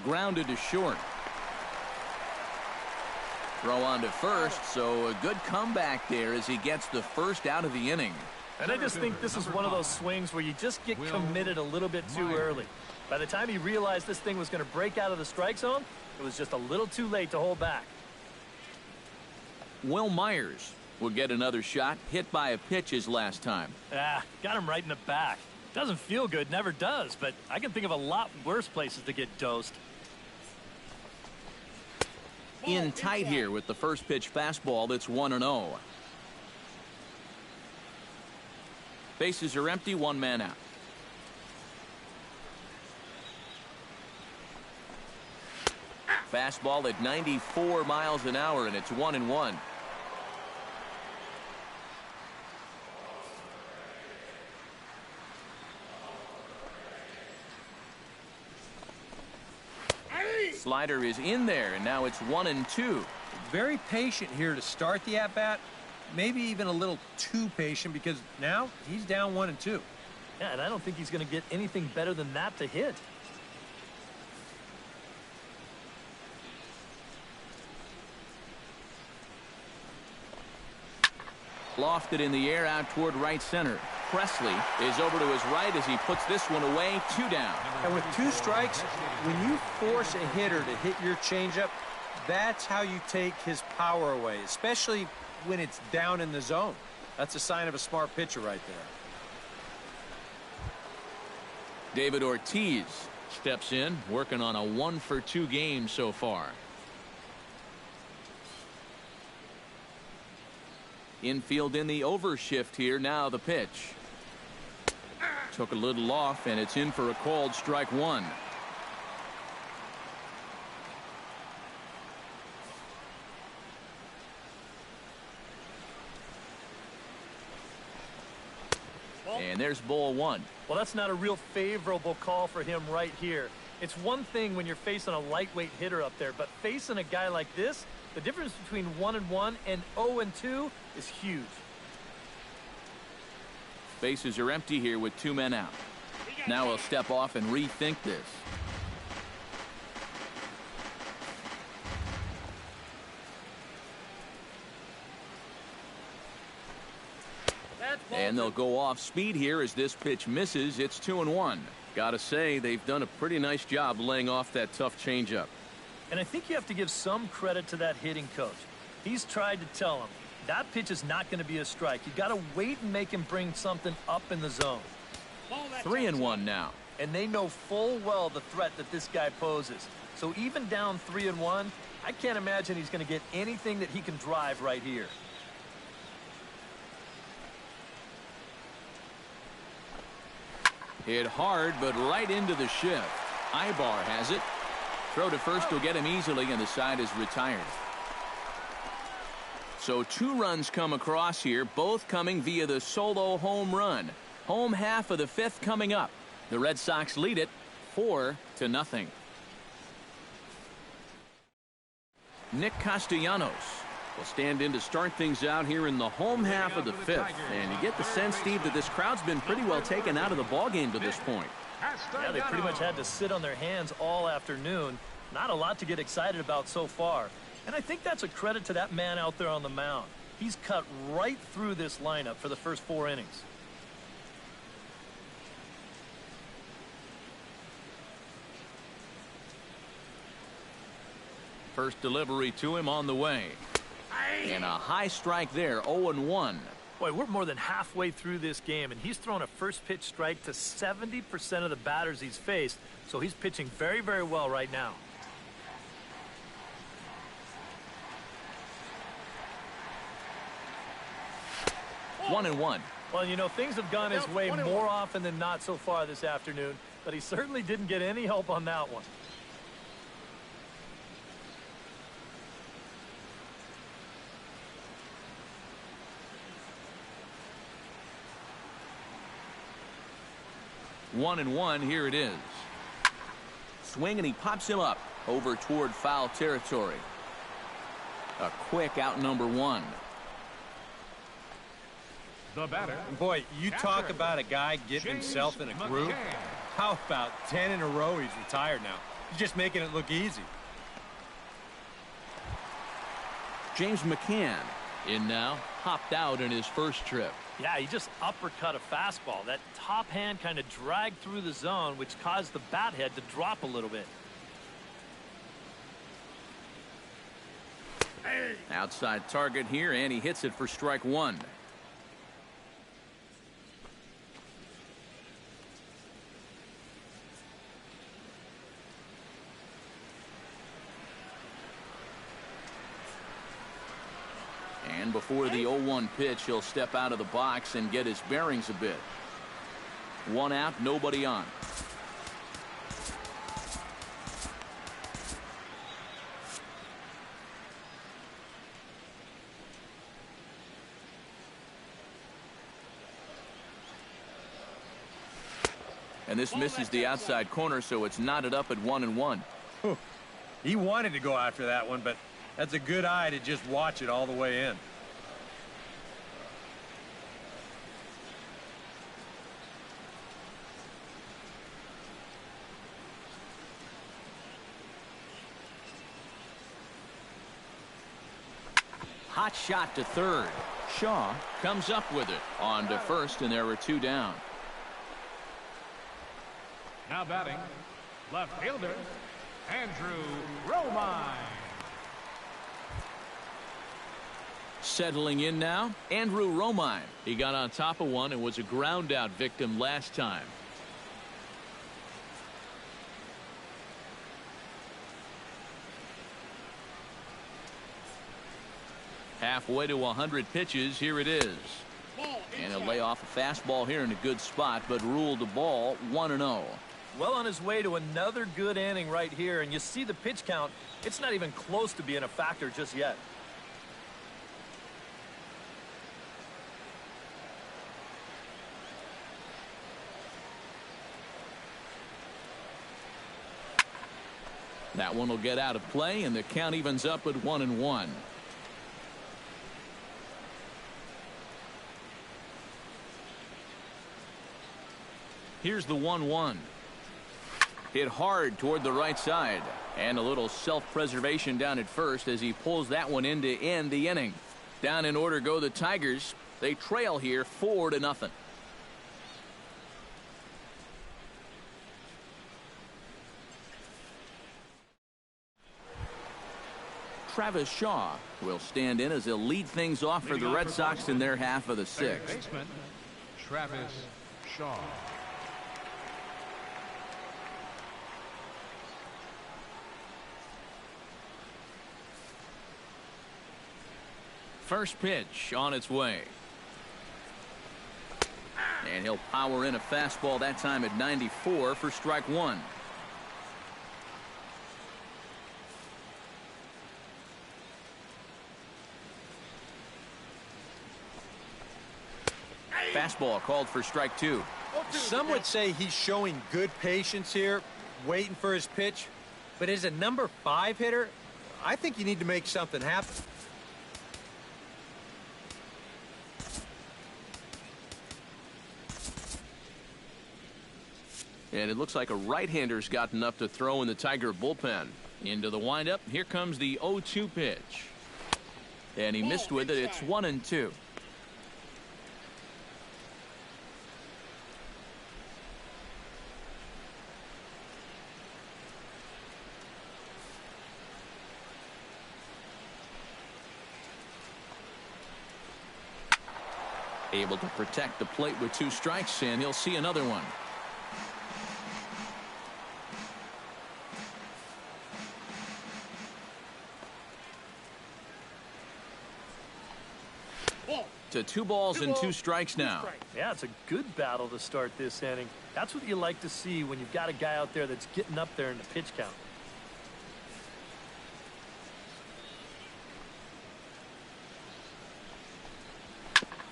Grounded to short. Throw on to first, so a good comeback there as he gets the first out of the inning. And I just think this is one of those swings where you just get committed a little bit too early. By the time he realized this thing was going to break out of the strike zone, it was just a little too late to hold back. Will Myers will get another shot, hit by a pitch his last time. Got him right in the back. Doesn't feel good, never does, but I can think of a lot worse places to get dosed. In tight here with the first pitch fastball. That's 1-0. Bases are empty, 1 man out. Fastball at 94 miles an hour, and it's 1-1. Slider is in there, and now it's 1-2. Very patient here to start the at-bat. Maybe even a little too patient because now he's down 1-2. Yeah, and I don't think he's going to get anything better than that to hit. Lofted in the air out toward right center. Presley is over to his right as he puts this one away. 2 down. And with 2 strikes, when you force a hitter to hit your changeup, that's how you take his power away, especially when it's down in the zone. That's a sign of a smart pitcher right there. David Ortiz steps in, working on a 1-for-2 game so far. Infield in the overshift here. Now the pitch. Took a little off, and it's in for a called strike 1. And there's ball 1. Well, that's not a real favorable call for him right here. It's one thing when you're facing a lightweight hitter up there, but facing a guy like this, The difference between 1-1 and 0-2 is huge. Bases are empty here with 2 men out. Now he'll step off and rethink this. And they'll go off speed here as this pitch misses. It's 2-1. Gotta say, they've done a pretty nice job laying off that tough changeup. And I think you have to give some credit to that hitting coach. He's tried to tell him that pitch is not going to be a strike. You got to wait and make him bring something up in the zone. 3-1 now. And they know full well the threat that this guy poses. So even down 3-1, I can't imagine he's going to get anything that he can drive right here. Hit hard, but right into the shift. Ibar has it. Throw to first will get him easily, and the side is retired. So 2 runs come across here, both coming via the solo home run. Home half of the 5th coming up. The Red Sox lead it 4-0. Nick Castellanos will stand in to start things out here in the home half of the 5th. And you get the sense, Steve, that this crowd's been pretty well taken out of the ballgame to this point. Yeah, they pretty much had to sit on their hands all afternoon. Not a lot to get excited about so far. And I think that's a credit to that man out there on the mound. He's cut right through this lineup for the first 4 innings. First delivery to him on the way. And a high strike there, 0-1. Boy, we're more than halfway through this game, and he's thrown a first pitch strike to 70% of the batters he's faced, so he's pitching very, very well right now. One and one. Well, you know, things have gone his way more often than not so far this afternoon, but he certainly didn't get any help on that one. One and one, here it is. Swing, and he pops him up over toward foul territory. A quick out, number 1. The batter. Boy, you talk about a guy getting himself in a groove. How about 10 in a row he's retired now? He's just making it look easy. James McCann in now, hopped out in his first trip. Yeah, he just uppercut a fastball. That top hand kind of dragged through the zone, which caused the bat head to drop a little bit. Outside target here, and he hits it for strike 1. And before the 0-1 pitch, he'll step out of the box and get his bearings a bit. 1 out, nobody on. And this misses the outside corner, so it's knotted up at 1-1. He wanted to go after that one, but that's a good eye to just watch it all the way in. Hot shot to third. Shaw comes up with it. On to first, and there are 2 down. Now batting, left fielder, Andrew Romine. Settling in now, Andrew Romine. He got on top of one and was a ground out victim last time. Halfway to 100 pitches, here it is. And he'll lay off a fastball here in a good spot, but ruled the ball 1-0. Well on his way to another good inning right here, and you see the pitch count. It's not even close to being a factor just yet. That one will get out of play, and the count evens up at 1-1. Here's the 1-1. Hit hard toward the right side. And a little self-preservation down at first as he pulls that one in to end the inning. Down in order go the Tigers. They trail here 4-0. Travis Shaw will stand in as he'll lead things off for the Red Sox in their half of the sixth. Baseman, Travis Shaw. First pitch on its way. And he'll power in a fastball that time at 94 for strike one. Fastball called for strike two. Some would say he's showing good patience here, waiting for his pitch. But as a number 5 hitter, I think you need to make something happen. And it looks like a right-hander's gotten up to throw in the Tiger bullpen. Into the windup. Here comes the 0-2 pitch. And he missed with it. It's 1-2. Able to protect the plate with 2 strikes, and he'll see another one. To 2 balls and 2 strikes now. Yeah, it's a good battle to start this inning. That's what you like to see when you've got a guy out there that's getting up there in the pitch count.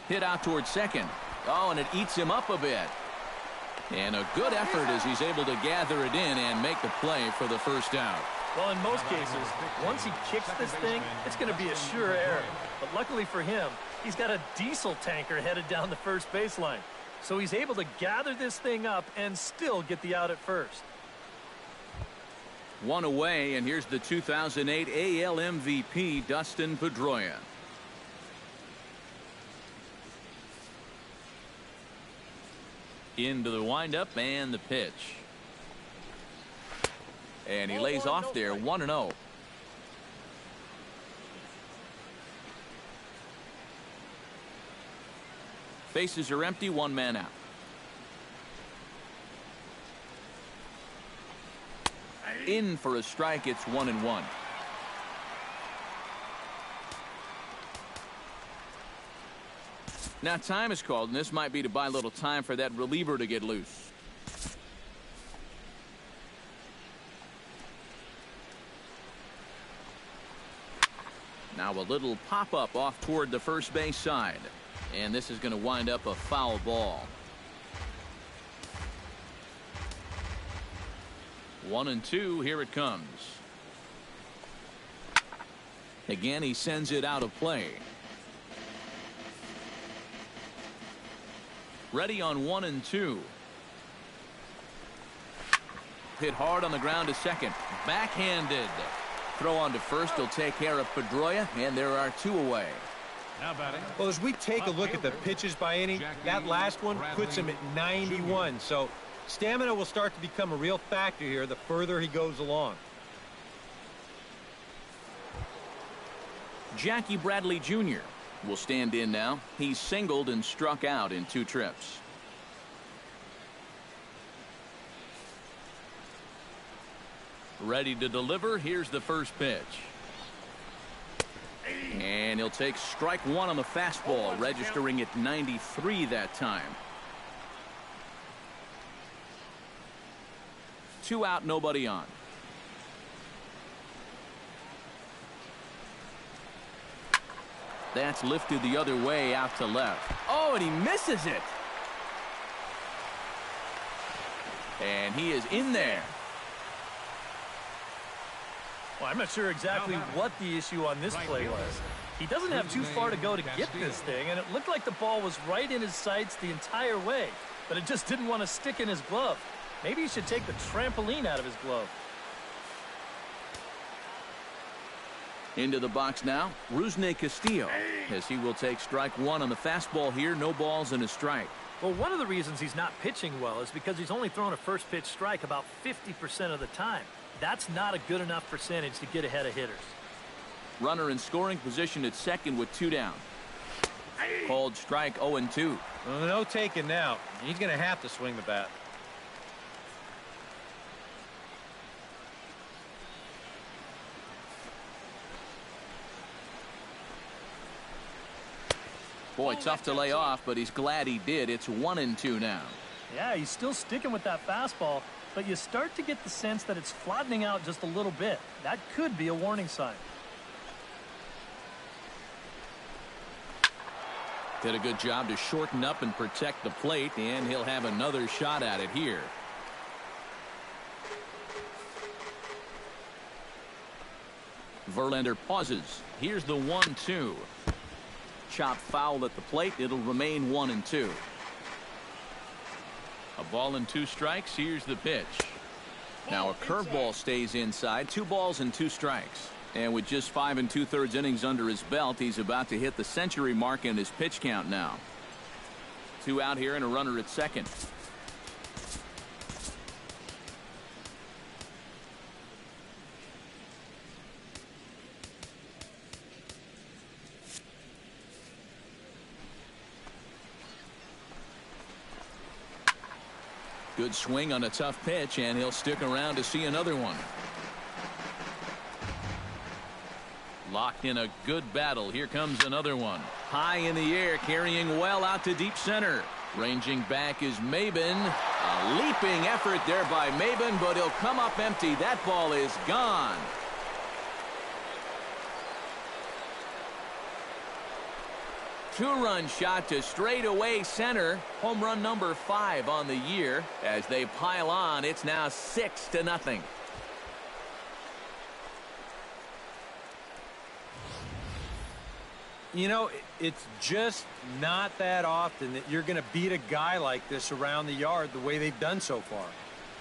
Hit out towards second. Oh, and it eats him up a bit. And a good effort as he's able to gather it in and make the play for the first out. Well, in most cases, once he kicks this thing, it's going to be a sure error. But luckily for him, he's got a diesel tanker headed down the first baseline. So he's able to gather this thing up and still get the out at first. 1 away, and here's the 2008 AL MVP, Dustin Pedroia. Into the windup and the pitch. And he lays off there, 1-0. Bases are empty, 1 man out. In for a strike, it's 1-1. Now time is called, and this might be to buy a little time for that reliever to get loose. Now a little pop-up off toward the first base side. And this is going to wind up a foul ball. 1-2, here it comes. Again, he sends it out of play. Ready on 1-2. Hit hard on the ground to second. Backhanded. Throw on to first will take care of Pedroia, and there are 2 away. Now batting. Well, as we take a look at the pitches by inning, that last one puts him at 91. So stamina will start to become a real factor here the further he goes along. Jackie Bradley Jr. will stand in now. He's singled and struck out in 2 trips. Ready to deliver. Here's the first pitch. And he'll take strike 1 on the fastball, registering at 93 that time. 2 out, nobody on. That's lifted the other way out to left. Oh, and he misses it. And he is in there. Well, I'm not sure exactly what the issue on this play was. He doesn't have too far to go to get this thing, and it looked like the ball was right in his sights the entire way, but it just didn't want to stick in his glove. Maybe he should take the trampoline out of his glove. Into the box now, Rusney Castillo, as he will take strike one on the fastball here. No balls and a strike. Well, one of the reasons he's not pitching well is because he's only thrown a first pitch strike about 50% of the time. That's not a good enough percentage to get ahead of hitters. Runner in scoring position at second with 2 down. Called strike 0-2. Well, no taking now. He's going to have to swing the bat. Boy, tough to lay off, but he's glad he did. It's 1-2 now. Yeah, he's still sticking with that fastball, but you start to get the sense that it's flattening out just a little bit. That could be a warning sign. Did a good job to shorten up and protect the plate, and he'll have another shot at it here. Verlander pauses. Here's the 1-2. Chop foul at the plate. It'll remain 1-2. A ball and 2 strikes. Here's the pitch. Now a curveball stays inside. 2 balls and 2 strikes. And with just 5 2/3 innings under his belt, he's about to hit the century mark in his pitch count now. 2 out here and a runner at second. Good swing on a tough pitch, and he'll stick around to see another one. Locked in a good battle. Here comes another one. High in the air, carrying well out to deep center. Ranging back is Maben. A leaping effort there by Maben, but he'll come up empty. That ball is gone. Two-run shot to straightaway center. Home run number 5 on the year. As they pile on, it's now 6-0. You know, it's just not that often that you're going to beat a guy like this around the yard the way they've done so far.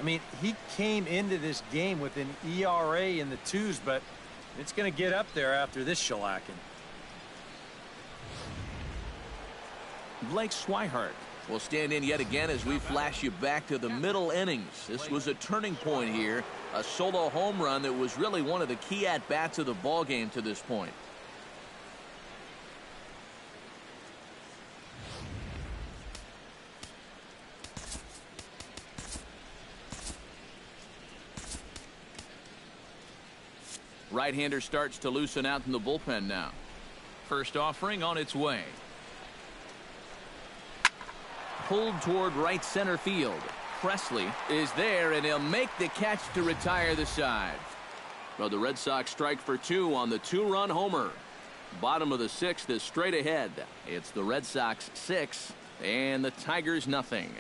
I mean, he came into this game with an ERA in the 2s, but it's going to get up there after this shellacking. Blake Swihart will stand in yet again as we flash you back to the middle innings. This was a turning point here. A solo home run that was really one of the key at-bats of the ball game to this point. Right-hander starts to loosen out in the bullpen now. First offering on its way. Pulled toward right center field. Presley is there, and he'll make the catch to retire the side. Well, the Red Sox strike for 2 on the 2-run homer. Bottom of the 6th is straight ahead. It's the Red Sox 6 and the Tigers nothing.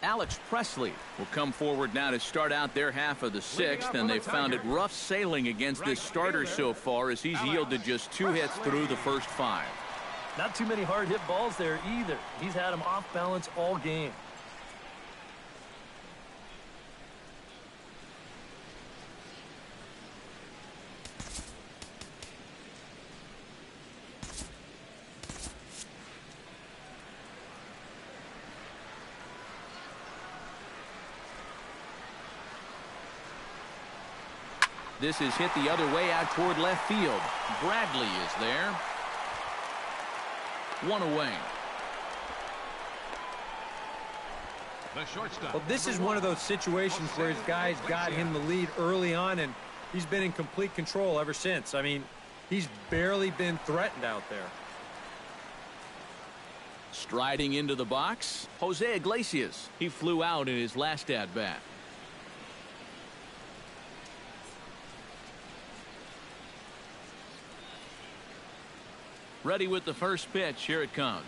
Alex Presley will come forward now to start out their half of the 6th, and they've found it rough sailing against this starter so far as he's yielded just 2 hits through the first 5. Not too many hard hit balls there either. He's had him off balance all game. This is hit the other way out toward left field. Bradley is there. 1 away. The shortstop. Well, this is one of those situations where his guys got him the lead early on, and he's been in complete control ever since. I mean, he's barely been threatened out there. Striding into the box, Jose Iglesias. He flew out in his last at-bat. Ready with the first pitch. Here it comes.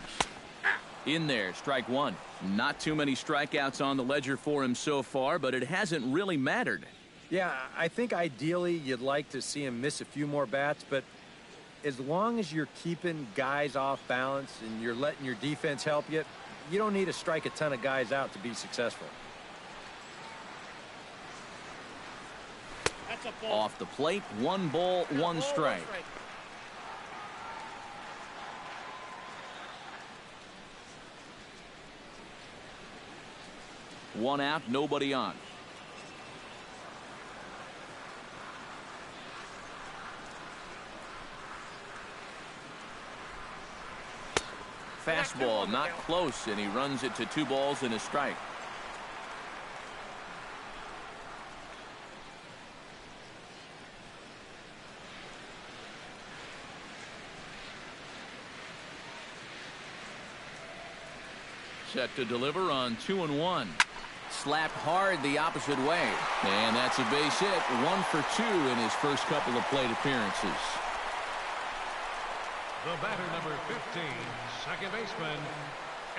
In there, strike 1. Not too many strikeouts on the ledger for him so far, but it hasn't really mattered. Yeah, I think ideally you'd like to see him miss a few more bats, but as long as you're keeping guys off balance and you're letting your defense help you, you don't need to strike a ton of guys out to be successful. That's a ball. Off the plate, 1 ball, 1 strike. One out, nobody on. Fastball not close, and he runs it to 2 balls and a strike. Set to deliver on 2-1. Slapped hard the opposite way. And that's a base hit. 1 for 2 in his first couple of plate appearances. The batter, number 15, second baseman,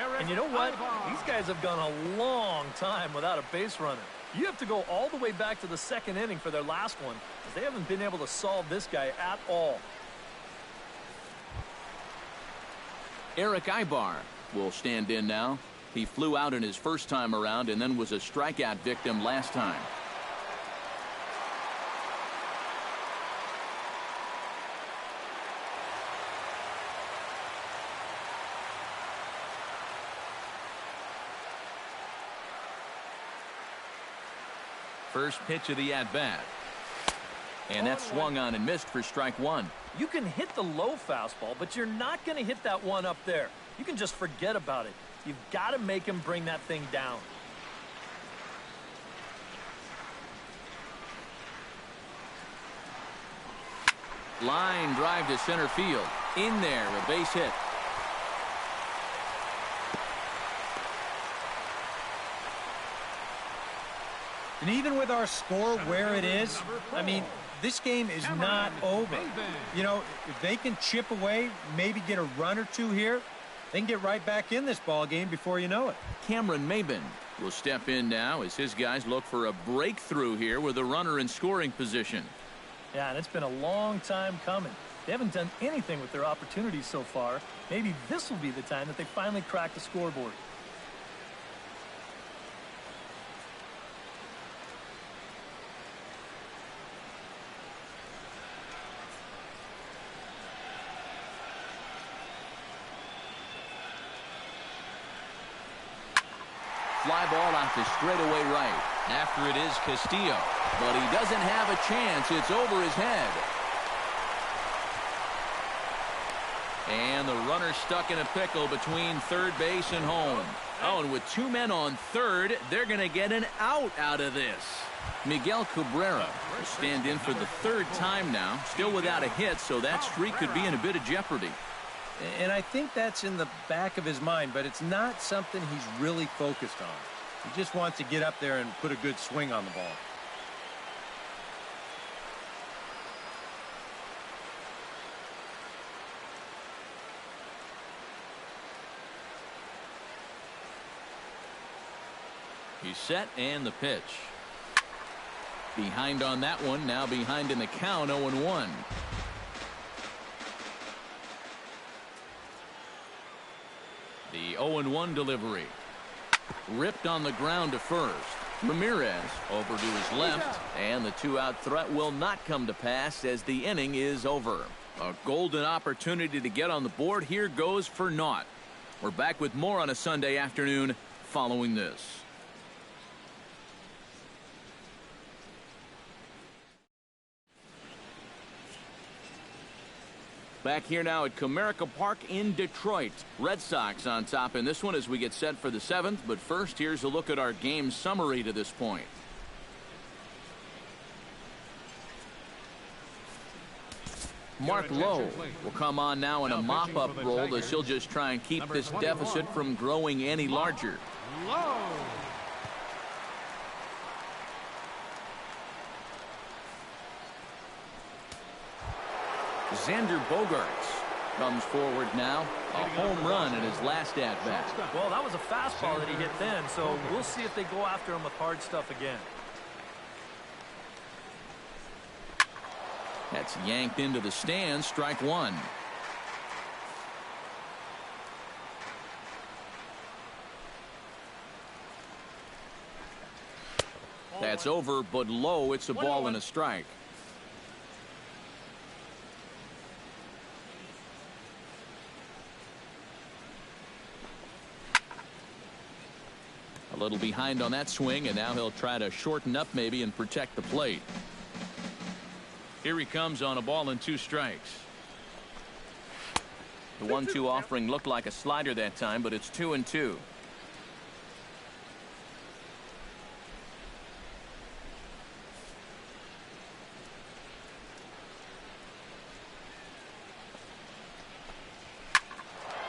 Eric. And you know what? These guys have gone a long time without a base runner. You have to go all the way back to the 2nd inning for their last one, as they haven't been able to solve this guy at all. Eric Ibar will stand in now. He flew out in his first time around and then was a strikeout victim last time. First pitch of the at-bat. And that swung on and missed for strike 1. You can hit the low fastball, but you're not going to hit that one up there. You can just forget about it. You've got to make him bring that thing down. Line drive to center field. In there, a base hit. And even with our score where it is, I mean, this game is not over. You know, if they can chip away, maybe get a run or 2 here, they can get right back in this ball game before you know it. Cameron Maben will step in now as his guys look for a breakthrough here with a runner in scoring position. Yeah, and it's been a long time coming. They haven't done anything with their opportunities so far. Maybe this will be the time that they finally crack the scoreboard. Fly ball out to straightaway right. After it is Castillo. But he doesn't have a chance. It's over his head. And the runner stuck in a pickle between third base and home. Oh, and with 2 men on third, they're going to get an out of this. Miguel Cabrera will stand in for the 3rd time now. Still without a hit, so that streak could be in a bit of jeopardy. And I think that's in the back of his mind, but it's not something he's really focused on. He just wants to get up there and put a good swing on the ball. He's set and the pitch. Behind on that one, now behind in the count, 0-1. The 0-1 delivery. Ripped on the ground to first. Ramirez over to his left, and the 2-out threat will not come to pass as the inning is over. A golden opportunity to get on the board here goes for naught. We're back with more on a Sunday afternoon following this. Back here now at Comerica Park in Detroit. Red Sox on top in this one as we get set for the 7th. But first, here's a look at our game summary to this point. Mark Lowe will come on now in a mop-up role as he'll just try and keep this deficit from growing any larger. Low. Xander Bogaerts comes forward now. A home run in his last at-bat. Well, that was a fastball that he hit then, so we'll see if they go after him with hard stuff again. That's yanked into the stands. Strike one. That's over, but low. It's a ball and a strike. A little behind on that swing, and now he'll try to shorten up maybe and protect the plate. Here he comes on a ball and 2 strikes. The 1-2 offering looked like a slider that time, but it's 2-2.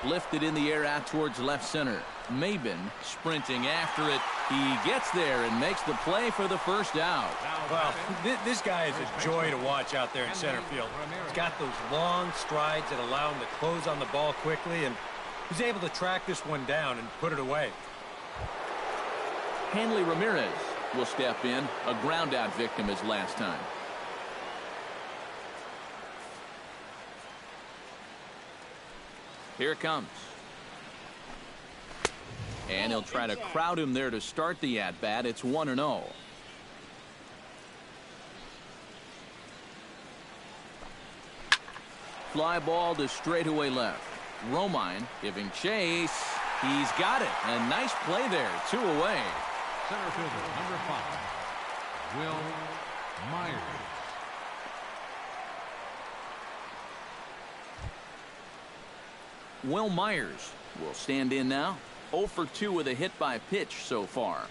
Lifted in the air out towards left center. Maben sprinting after it. He gets there and makes the play for the first out. Well, this guy is a joy to watch out there in center field. He's got those long strides that allow him to close on the ball quickly, and he's able to track this one down and put it away. Hanley Ramirez will step in. A ground out victim his last time. Here it comes. And he'll try to crowd him there to start the at-bat. It's 1-0. Fly ball to straightaway left. Romine giving chase. He's got it. A nice play there. 2 away. Center fielder, number 5, Will Myers. Will Myers will stand in now. 0 for 2 with a hit by pitch so far.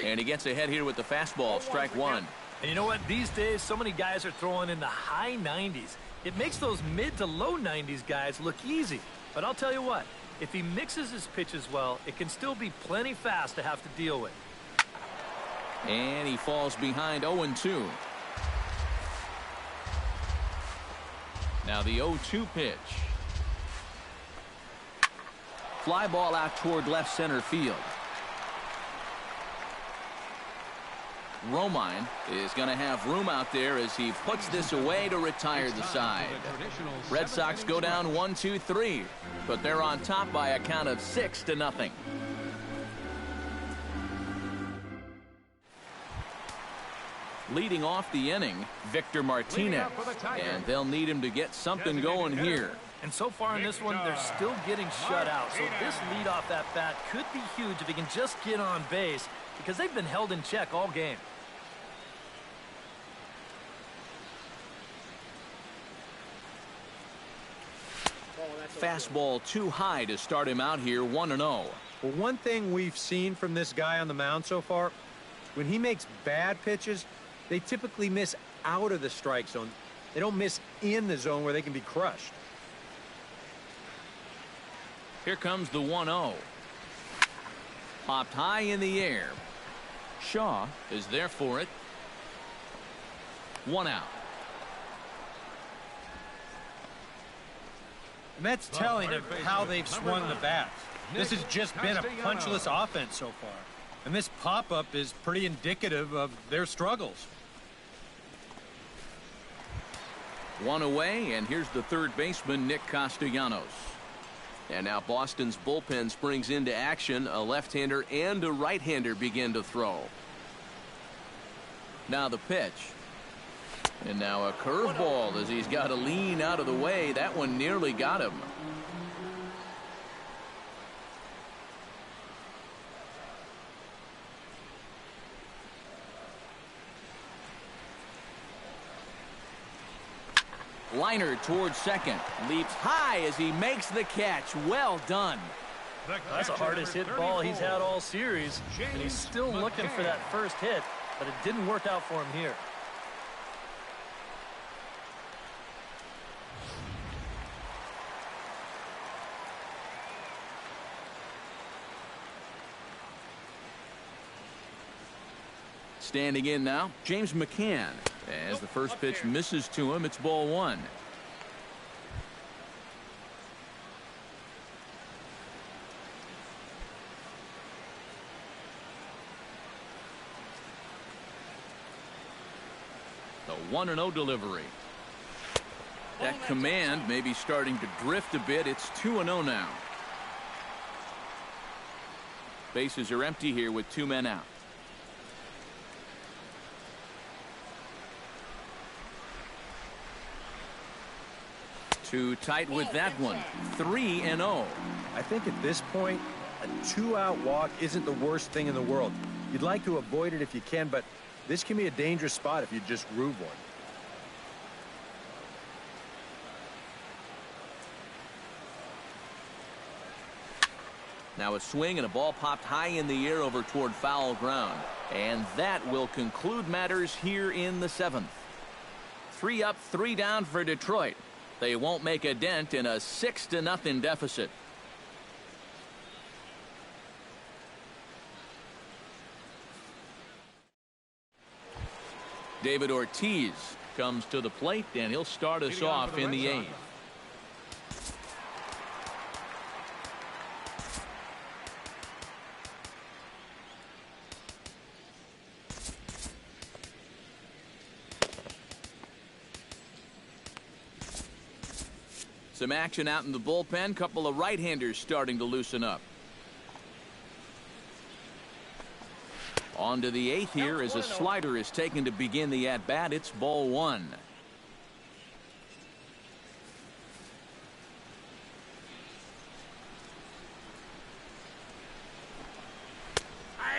And he gets ahead here with the fastball. Strike one. And you know what? These days, so many guys are throwing in the high 90s. It makes those mid to low 90s guys look easy. But I'll tell you what, if he mixes his pitches well, it can still be plenty fast to have to deal with. And he falls behind 0-2. Now the 0-2 pitch. Fly ball out toward left center field. Romine is going to have room out there as he puts this away to retire the side. Red Sox go down 1-2-3, but they're on top by a count of 6-0. Leading off the inning, Victor Martinez, and they'll need him to get something going here. And so far in this one, they're still getting shut out. So this leadoff at bat could be huge if he can just get on base, because they've been held in check all game. Fastball too high to start him out here. 1-0. Well, one thing we've seen from this guy on the mound so far, when he makes bad pitches, they typically miss out of the strike zone. They don't miss in the zone where they can be crushed. Here comes the 1-0. Popped high in the air. Shaw is there for it. 1 out. And that's telling of how they've swung the bats. This has just been a punchless offense so far. And this pop-up is pretty indicative of their struggles. 1 away, and here's the third baseman, Nick Castellanos. And now Boston's bullpen springs into action. A left-hander and a right-hander begin to throw. Now the pitch. And now a curveball as he's got to lean out of the way. That one nearly got him. Liner towards second. Leaps high as he makes the catch. Well done. That's the hardest hit ball he's had all series. And he's still looking for that first hit, but it didn't work out for him here. Standing in now, James McCann. As the first pitch misses to him, it's ball 1. The 1-0 delivery. That command may be starting to drift a bit. It's 2-0 now. Bases are empty here with 2 men out. Too tight with that one. 3-0. I think at this point, a 2-out walk isn't the worst thing in the world. You'd like to avoid it if you can, but this can be a dangerous spot if you just groove one. Now a swing and a ball popped high in the air over toward foul ground. And that will conclude matters here in the 7th. 3 up, 3 down for Detroit. They won't make a dent in a 6-0 deficit. David Ortiz comes to the plate, and he'll start us off in the 8th. Some action out in the bullpen. Couple of right-handers starting to loosen up. On to the 8th here as a slider is taken to begin the at-bat. It's ball 1.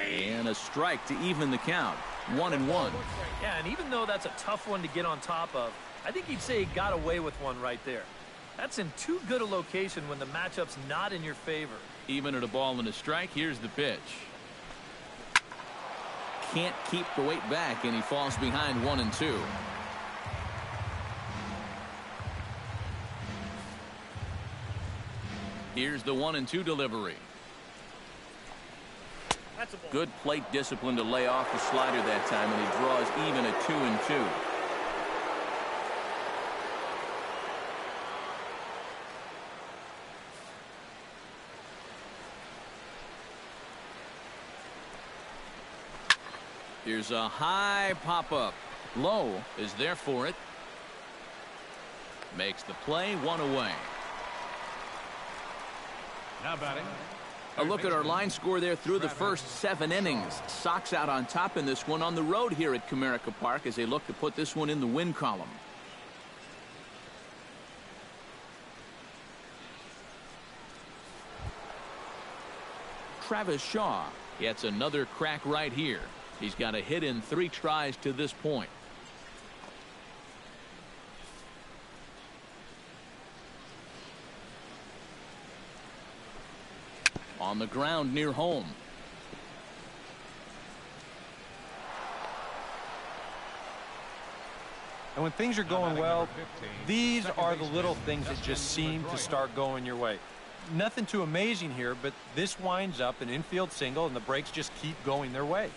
And a strike to even the count. 1-1. Yeah, and even though that's a tough one to get on top of, I think you'd say he got away with one right there. That's in too good a location when the matchup's not in your favor. Even at a ball and a strike, here's the pitch. Can't keep the weight back, and he falls behind 1-2. Here's the 1-2 delivery. Good plate discipline to lay off the slider that time, and he draws even at 2-2. Here's a high pop-up. Low is there for it. Makes the play, 1 away. Now batting. A look at our line score there through the first 7 innings. Sox out on top in this one on the road here at Comerica Park as they look to put this one in the win column. Travis Shaw gets another crack right here. He's got a hit in 3 tries to this point. On the ground near home. And when things are going well, these are the little things that just seem to start going your way. Nothing too amazing here, but this winds up an infield single, and the breaks just keep going their way.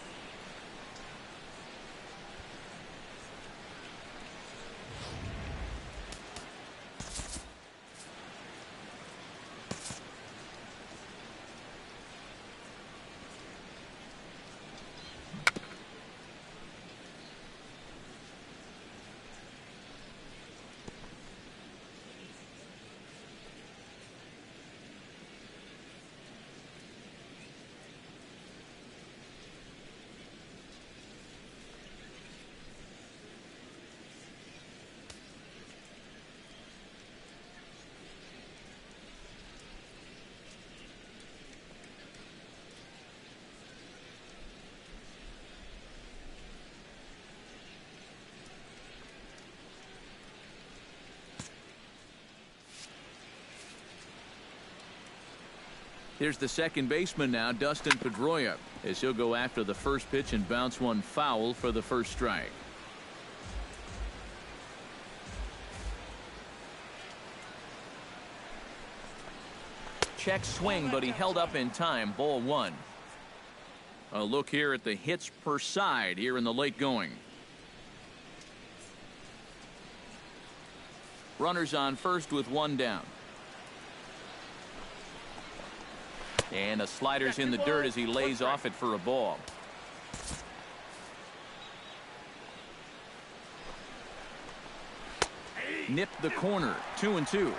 Here's the second baseman now, Dustin Pedroia, as he'll go after the first pitch and bounce one foul for the first strike. Check swing, but he held up in time. Ball 1. A look here at the hits per side here in the late going. Runners on first with 1 down. And a slider's in the dirt as he lays off it for a ball. nipped the corner. 2-2.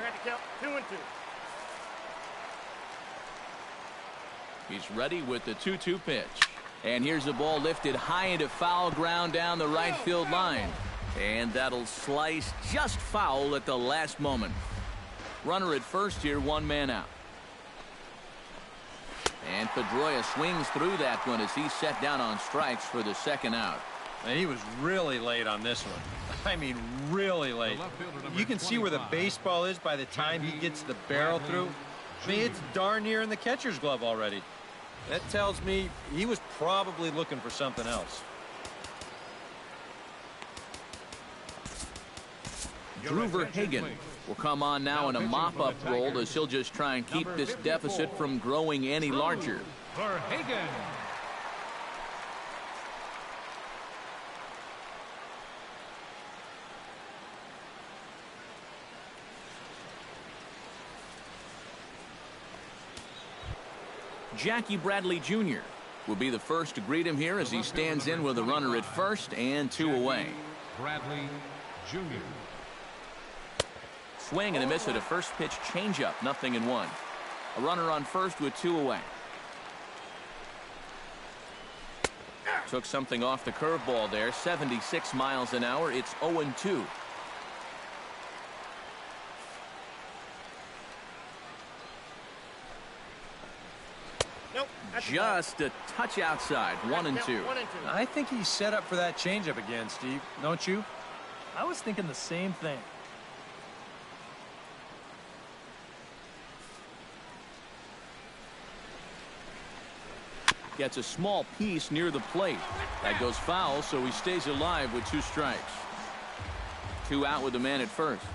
He's ready with the 2-2 pitch. And here's the ball lifted high into foul ground down the right field line. And that'll slice just foul at the last moment. Runner at first here, one man out. And Pedroia swings through that one as he's set down on strikes for the second out. And he was really late on this one. I mean, really late. You can see where the baseball is by the time he gets the barrel through. I mean, it's darn near in the catcher's glove already. That tells me he was probably looking for something else. Drew Verhagen will come on now in a mop-up role as he'll just try and keep this deficit from growing any larger. Verhagen. Jackie Bradley Jr. will be the first to greet him here as he stands in with a runner at first and two away. Bradley Jr. Swing and a miss at a first pitch changeup, 0-1. A runner on first with two away. Took something off the curveball there, 76 miles an hour. It's 0-2. Just a touch outside, 1-2. I think he's set up for that changeup again, Steve. Don't you? I was thinking the same thing. Gets a small piece near the plate. That goes foul, so he stays alive with two strikes. Two out with the man at first.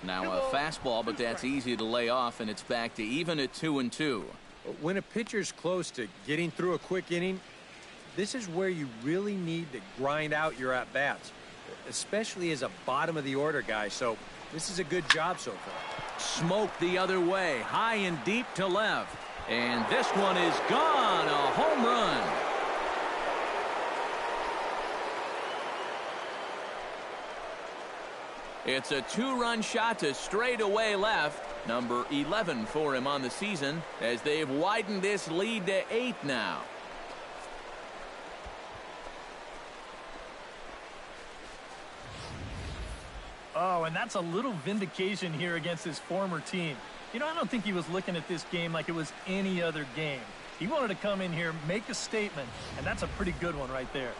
Now a fastball, but that's easy to lay off, and it's back to even at 2-2. When a pitcher's close to getting through a quick inning, this is where you really need to grind out your at-bats, especially as a bottom-of-the-order guy, so this is a good job so far. Smoked the other way, high and deep to left. And this one is gone, a home run. It's a two-run shot to straightaway left. Number 11 for him on the season as they've widened this lead to 8 now. Oh, and that's a little vindication here against his former team. You know, I don't think he was looking at this game like it was any other game. He wanted to come in here, make a statement, and that's a pretty good one right there.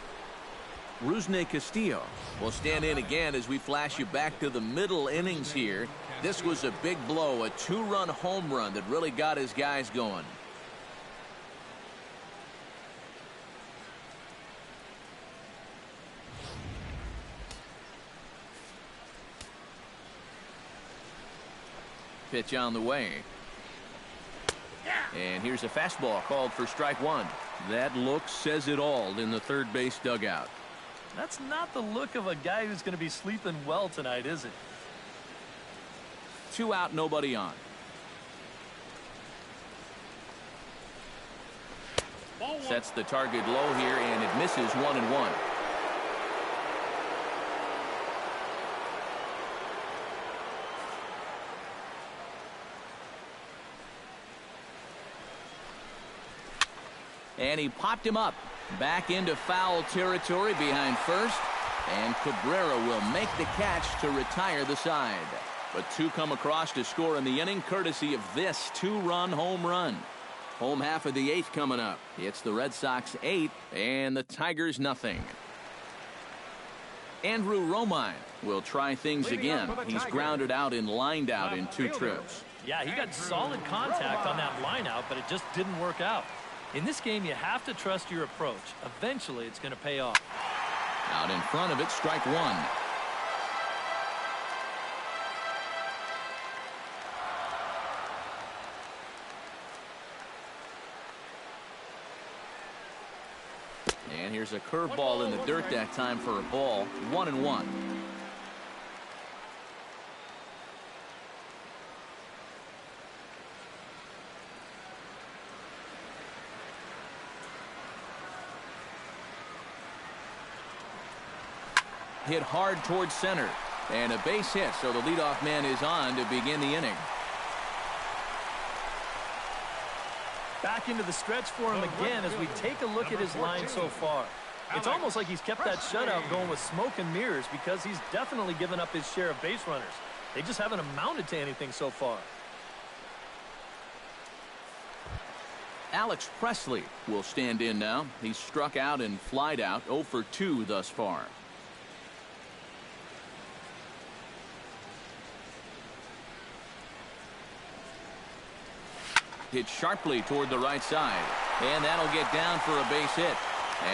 Rusney Castillo will stand in again as we flash you back to the middle innings here. This was a big blow, a two-run home run that really got his guys going. Pitch on the way. And here's a fastball called for strike one. That look says it all in the third base dugout. That's not the look of a guy who's going to be sleeping well tonight, is it? Two out, nobody on. Sets the target low here, and it misses 1-1. And he popped him up back into foul territory behind first, and Cabrera will make the catch to retire the side. But two come across to score in the inning courtesy of this two-run home run. Home half of the eighth coming up. It's the Red Sox 8 and the Tigers nothing. Andrew Romine will try things again. He's grounded out and lined out in two trips. Yeah, he got solid contact on that line out, but it just didn't work out. In this game, you have to trust your approach. Eventually, it's going to pay off. Out in front of it, strike one. And here's a curveball in the dirt that time for a ball. 1-1. hit hard towards center. And a base hit, so the leadoff man is on to begin the inning. Back into the stretch for him again as we take a look at his line so far. It's almost like he's kept that shutout going with smoke and mirrors because he's definitely given up his share of base runners. They just haven't amounted to anything so far. Alex Presley will stand in now. He's struck out and flied out 0 for 2 thus far. Hit sharply toward the right side, and that'll get down for a base hit.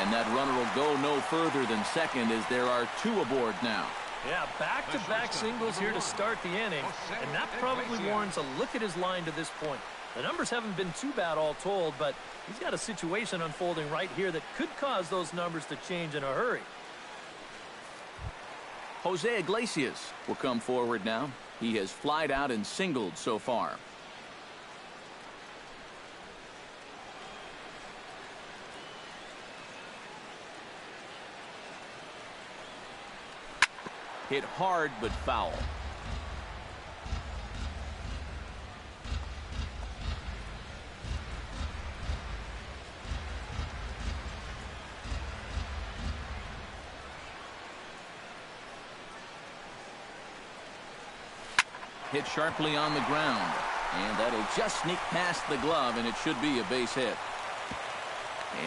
And that runner will go no further than second as there are 2 aboard now. Yeah, back-to-back singles here to start the inning, and that probably warrants a look at his line to this point. The numbers haven't been too bad all told, but he's got a situation unfolding right here that could cause those numbers to change in a hurry. Jose Iglesias will come forward now. He has flied out and singled so far. Hit hard but foul. Hit sharply on the ground, and that'll just sneak past the glove, and it should be a base hit.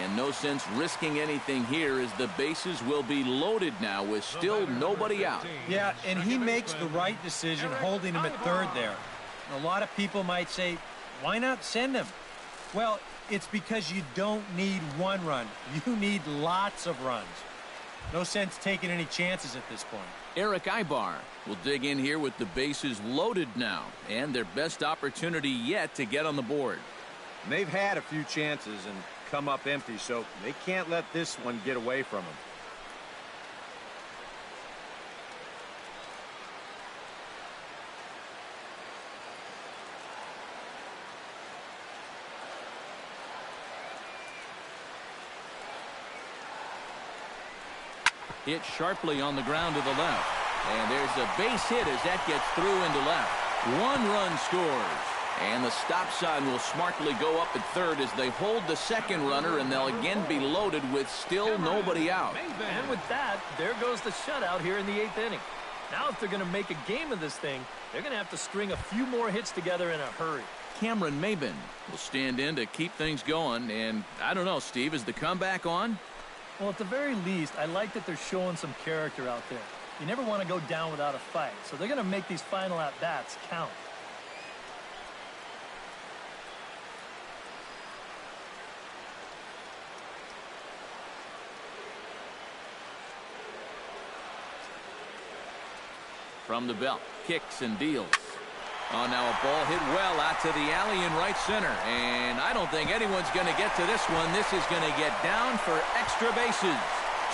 And no sense risking anything here as the bases will be loaded now with still nobody out. Yeah, and he makes the right decision holding him at third there. A lot of people might say, why not send him? Well, it's because you don't need 1 run. You need lots of runs. No sense taking any chances at this point. Eric Ibar will dig in here with the bases loaded now, and their best opportunity yet to get on the board. And they've had a few chances and come up empty, so they can't let this one get away from them. Hit sharply on the ground to the left. And there's a base hit as that gets through into left. 1 run scores. And the stop sign will smartly go up at third as they hold the second runner, and they'll again be loaded with still nobody out. And with that, there goes the shutout here in the 8th inning. Now if they're going to make a game of this thing, they're going to have to string a few more hits together in a hurry. Cameron Maybin will stand in to keep things going. And I don't know, Steve, is the comeback on? Well, at the very least, I like that they're showing some character out there. You never want to go down without a fight, so they're going to make these final at-bats count. From the belt, kicks and deals. Oh, now a ball hit well out to the alley in right center. And I don't think anyone's going to get to this one. This is going to get down for extra bases.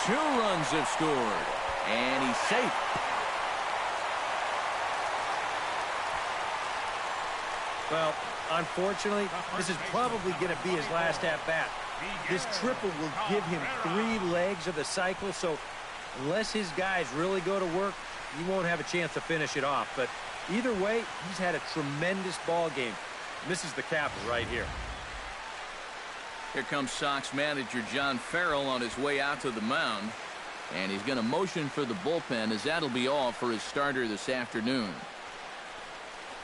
2 runs have scored. And he's safe. Well, unfortunately, this is probably going to be his last at-bat. This triple will give him 3 legs of the cycle, so unless his guys really go to work, he won't have a chance to finish it off. But either way, he's had a tremendous ball game. And this is the capper right here. Here comes Sox manager John Farrell on his way out to the mound. And he's going to motion for the bullpen, as that'll be all for his starter this afternoon.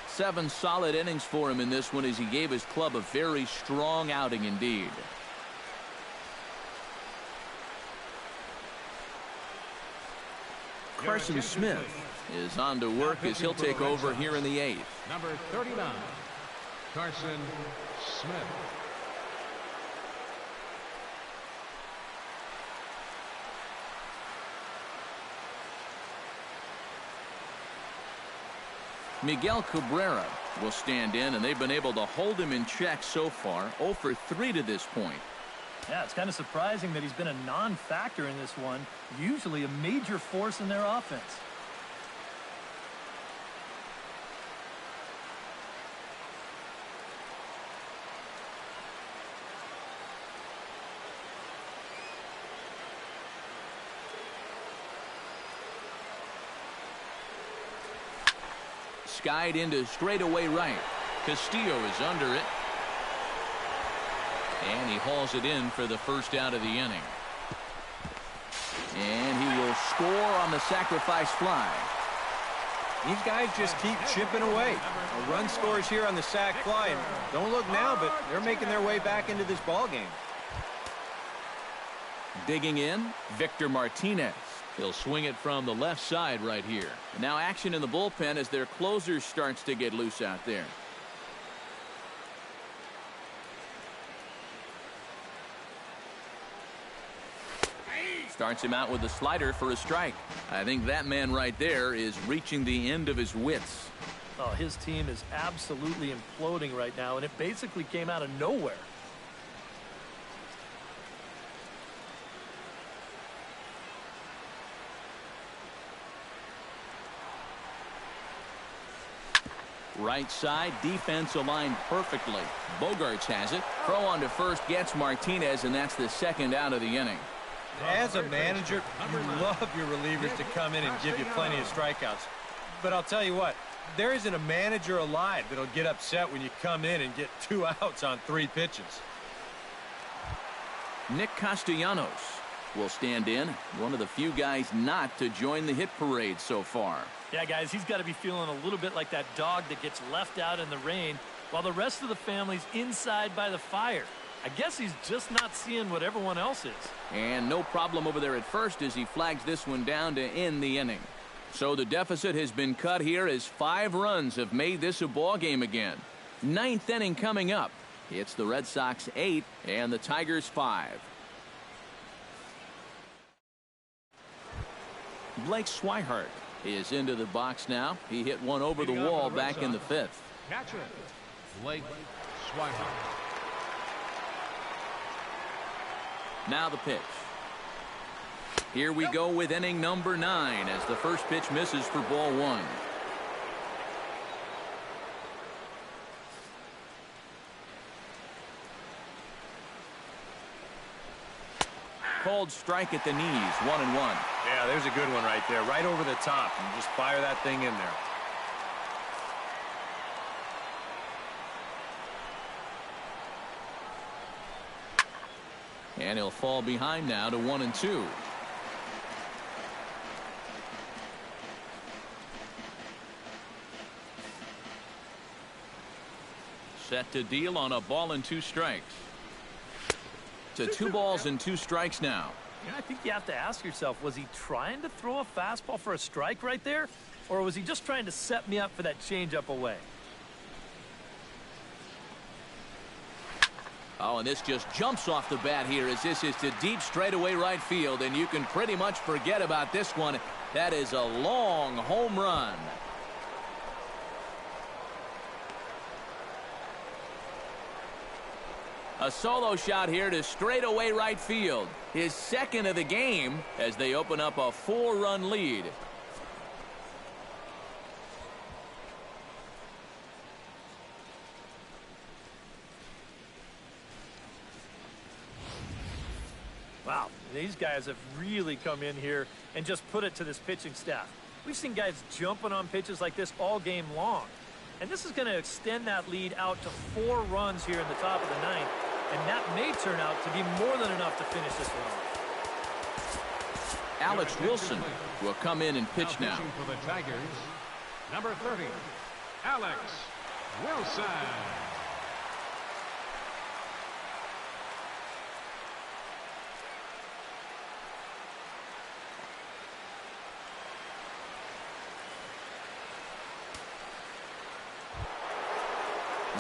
7 solid innings for him in this one as he gave his club a very strong outing indeed. Carson Smith is on to work as he'll take over here in the 8th. Number 39, Carson Smith. Miguel Cabrera will stand in, and they've been able to hold him in check so far. 0 for 3 to this point. Yeah, it's kind of surprising that he's been a non-factor in this one. Usually a major force in their offense. skied into straightaway right. Castillo is under it. And he hauls it in for the first out of the inning. And he will score on the sacrifice fly. These guys just keep chipping away. A run scores here on the sac fly. And don't look now, but they're making their way back into this ball game. Digging in, Victor Martinez. He'll swing it from the left side right here. And now action in the bullpen as their closer starts to get loose out there. Starts him out with a slider for a strike. I think that man right there is reaching the end of his wits. Oh, his team is absolutely imploding right now, and it basically came out of nowhere. Right side, defense aligned perfectly. Bogarts has it. Throw on to first gets Martinez, and that's the second out of the inning. As a manager, you love your relievers to come in and give you plenty of strikeouts. But I'll tell you what, there isn't a manager alive that'll get upset when you come in and get 2 outs on 3 pitches. Nick Castellanos will stand in. One of the few guys not to join the hit parade so far. Yeah, guys, he's got to be feeling a little bit like that dog that gets left out in the rain while the rest of the family's inside by the fire. I guess he's just not seeing what everyone else is. And no problem over there at first as he flags this one down to end the inning. So the deficit has been cut here as 5 runs have made this a ball game again. 9th inning coming up. It's the Red Sox 8 and the Tigers 5. Blake Swihart is into the box now. He hit one over the wall back in the 5th. Catcher, Blake Swihart. Now the pitch. Here we go with inning number 9 as the first pitch misses for ball 1. Called strike at the knees, 1-1. Yeah, there's a good one right there, right over the top, and just fire that thing in there. And he'll fall behind now to 1-2. Set to deal on a ball and 2 strikes. To 2 balls and 2 strikes now. You know, I think you have to ask yourself, was he trying to throw a fastball for a strike right there? Or was he just trying to set me up for that changeup away? Oh, and this just jumps off the bat here as this is to deep straightaway right field, and you can pretty much forget about this one. That is a long home run. A solo shot here to straightaway right field. His second of the game as they open up a 4-run lead. Wow, these guys have really come in here and just put it to this pitching staff. We've seen guys jumping on pitches like this all game long. And this is going to extend that lead out to 4 runs here in the top of the 9th. And that may turn out to be more than enough to finish this one off. Alex Wilson will come in and pitch now. For the Tigers, number 30, Alex Wilson.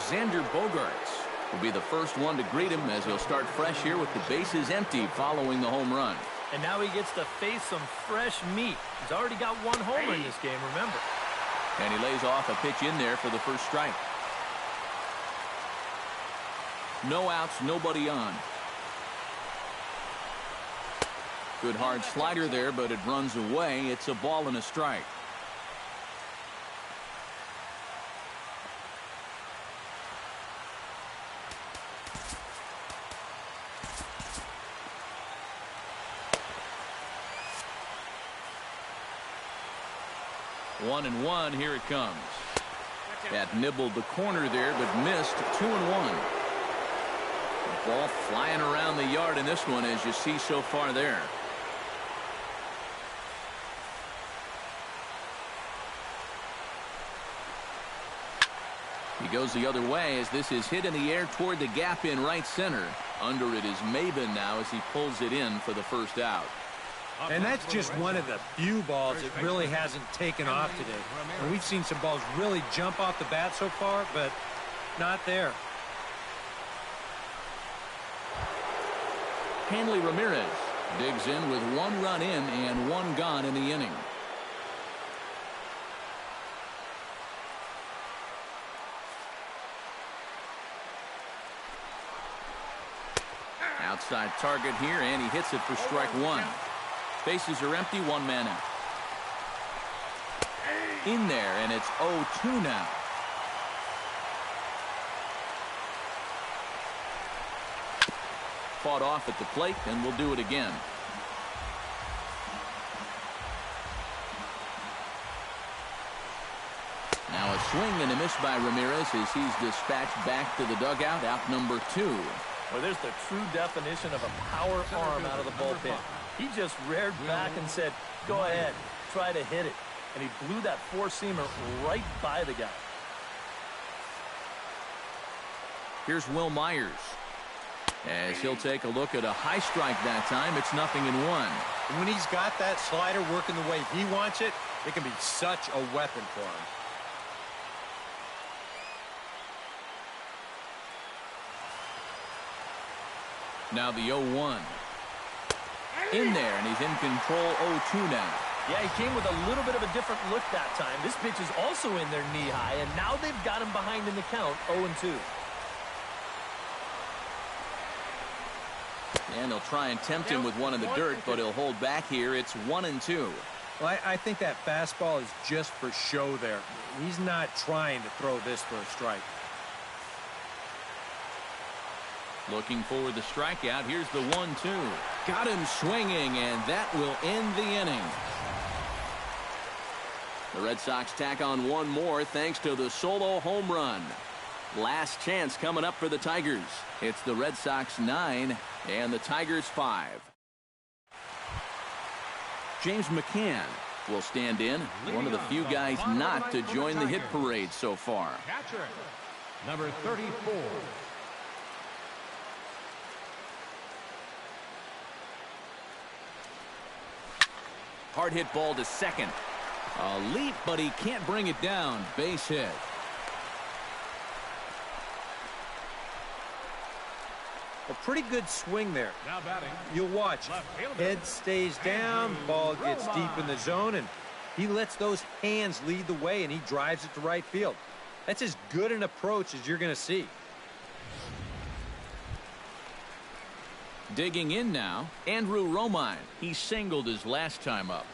Xander Bogarts will be the first one to greet him as he'll start fresh here with the bases empty following the home run. And now he gets to face some fresh meat. He's already got 1 homer in this game, remember. And he lays off a pitch in there for the first strike. No outs, nobody on. Good hard slider there, but it runs away. It's a ball and a strike. One and one, here it comes. That nibbled the corner there, but missed 2-1. The ball flying around the yard in this one, as you see so far there. He goes the other way as this is hit in the air toward the gap in right center. Under it is Maben now as he pulls it in for the first out. And that's just one of the few balls that really hasn't taken off today. And we've seen some balls really jump off the bat so far, but not there. Hanley Ramirez digs in with 1 run in and 1 gone in the inning. Outside target here, and he hits it for strike 1. Bases are empty, 1 man out. In there, and it's 0-2 now. Fought off at the plate, and we'll do it again. Now a swing and a miss by Ramirez as he's dispatched back to the dugout, out number 2. Well, there's the true definition of a power arm out of the bullpen. He just reared back and said, go ahead, try to hit it. And he blew that four-seamer right by the guy. Here's Will Myers. As he'll take a look at a high strike that time, it's 0-1. And when he's got that slider working the way he wants it, it can be such a weapon for him. Now the 0-1. In there, and he's in control. 0-2 now. Yeah, he came with a little bit of a different look that time. This pitch is also in there knee-high, and now they've got him behind in the count, 0-2. And they'll try and tempt him with one in the dirt, but he'll hold back here. It's 1-2. Well, I think that fastball is just for show there. He's not trying to throw this for a strike. Looking for the strikeout. Here's the 1-2. Got him swinging, and that will end the inning. The Red Sox tack on one more thanks to the solo home run. Last chance coming up for the Tigers. It's the Red Sox 9 and the Tigers 5. James McCann will stand in. One of the few guys not to join the hit parade so far. Catcher, number 34. Hard hit ball to second. A leap, but he can't bring it down. Base hit. A pretty good swing there. Now batting. You'll watch. Head stays down, ball gets deep in the zone, and he lets those hands lead the way, and he drives it to right field. That's as good an approach as you're going to see. Digging in now, Andrew Romine. He singled his last time up.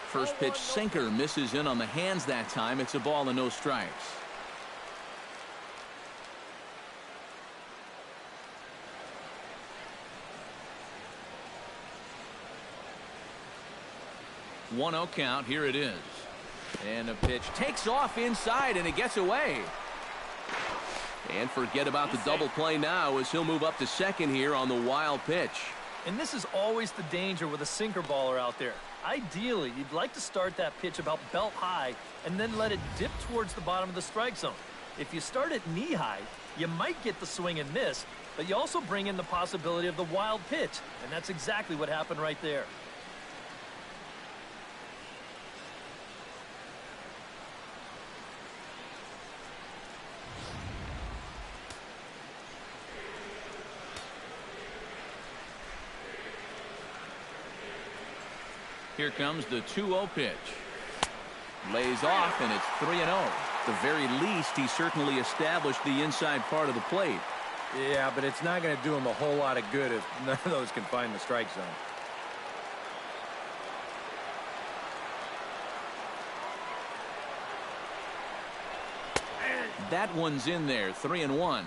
First pitch sinker misses in on the hands that time. It's a ball and no strikes. One 0 count. Here it is. And a pitch takes off inside, and it gets away. And forget about the double play now as he'll move up to second here on the wild pitch. And this is always the danger with a sinker baller out there. Ideally, you'd like to start that pitch about belt high and then let it dip towards the bottom of the strike zone. If you start at knee high, you might get the swing and miss, but you also bring in the possibility of the wild pitch, and that's exactly what happened right there. Here comes the 2-0 pitch. Lays off, and it's 3-0. At the very least, he certainly established the inside part of the plate. Yeah, but it's not going to do him a whole lot of good if none of those can find the strike zone. That one's in there, 3-1.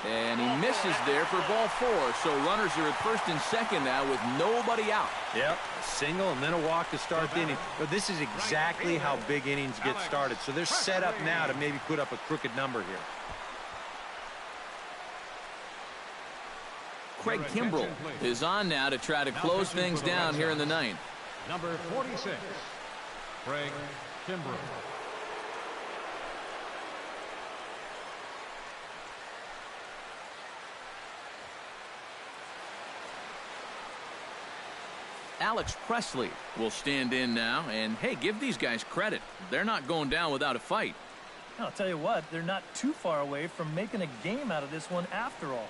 And he misses there for ball 4. So runners are at first and second now with nobody out. Yep, a single and then a walk to start the inning. But this is exactly how big innings get started. So they're set up now to maybe put up a crooked number here. Craig Kimbrell is on now to try to close things down here in the ninth. Number 46, Craig Kimbrell. Alex Presley will stand in now, and hey, give these guys credit. They're not going down without a fight. I'll tell you what, they're not too far away from making a game out of this one after all.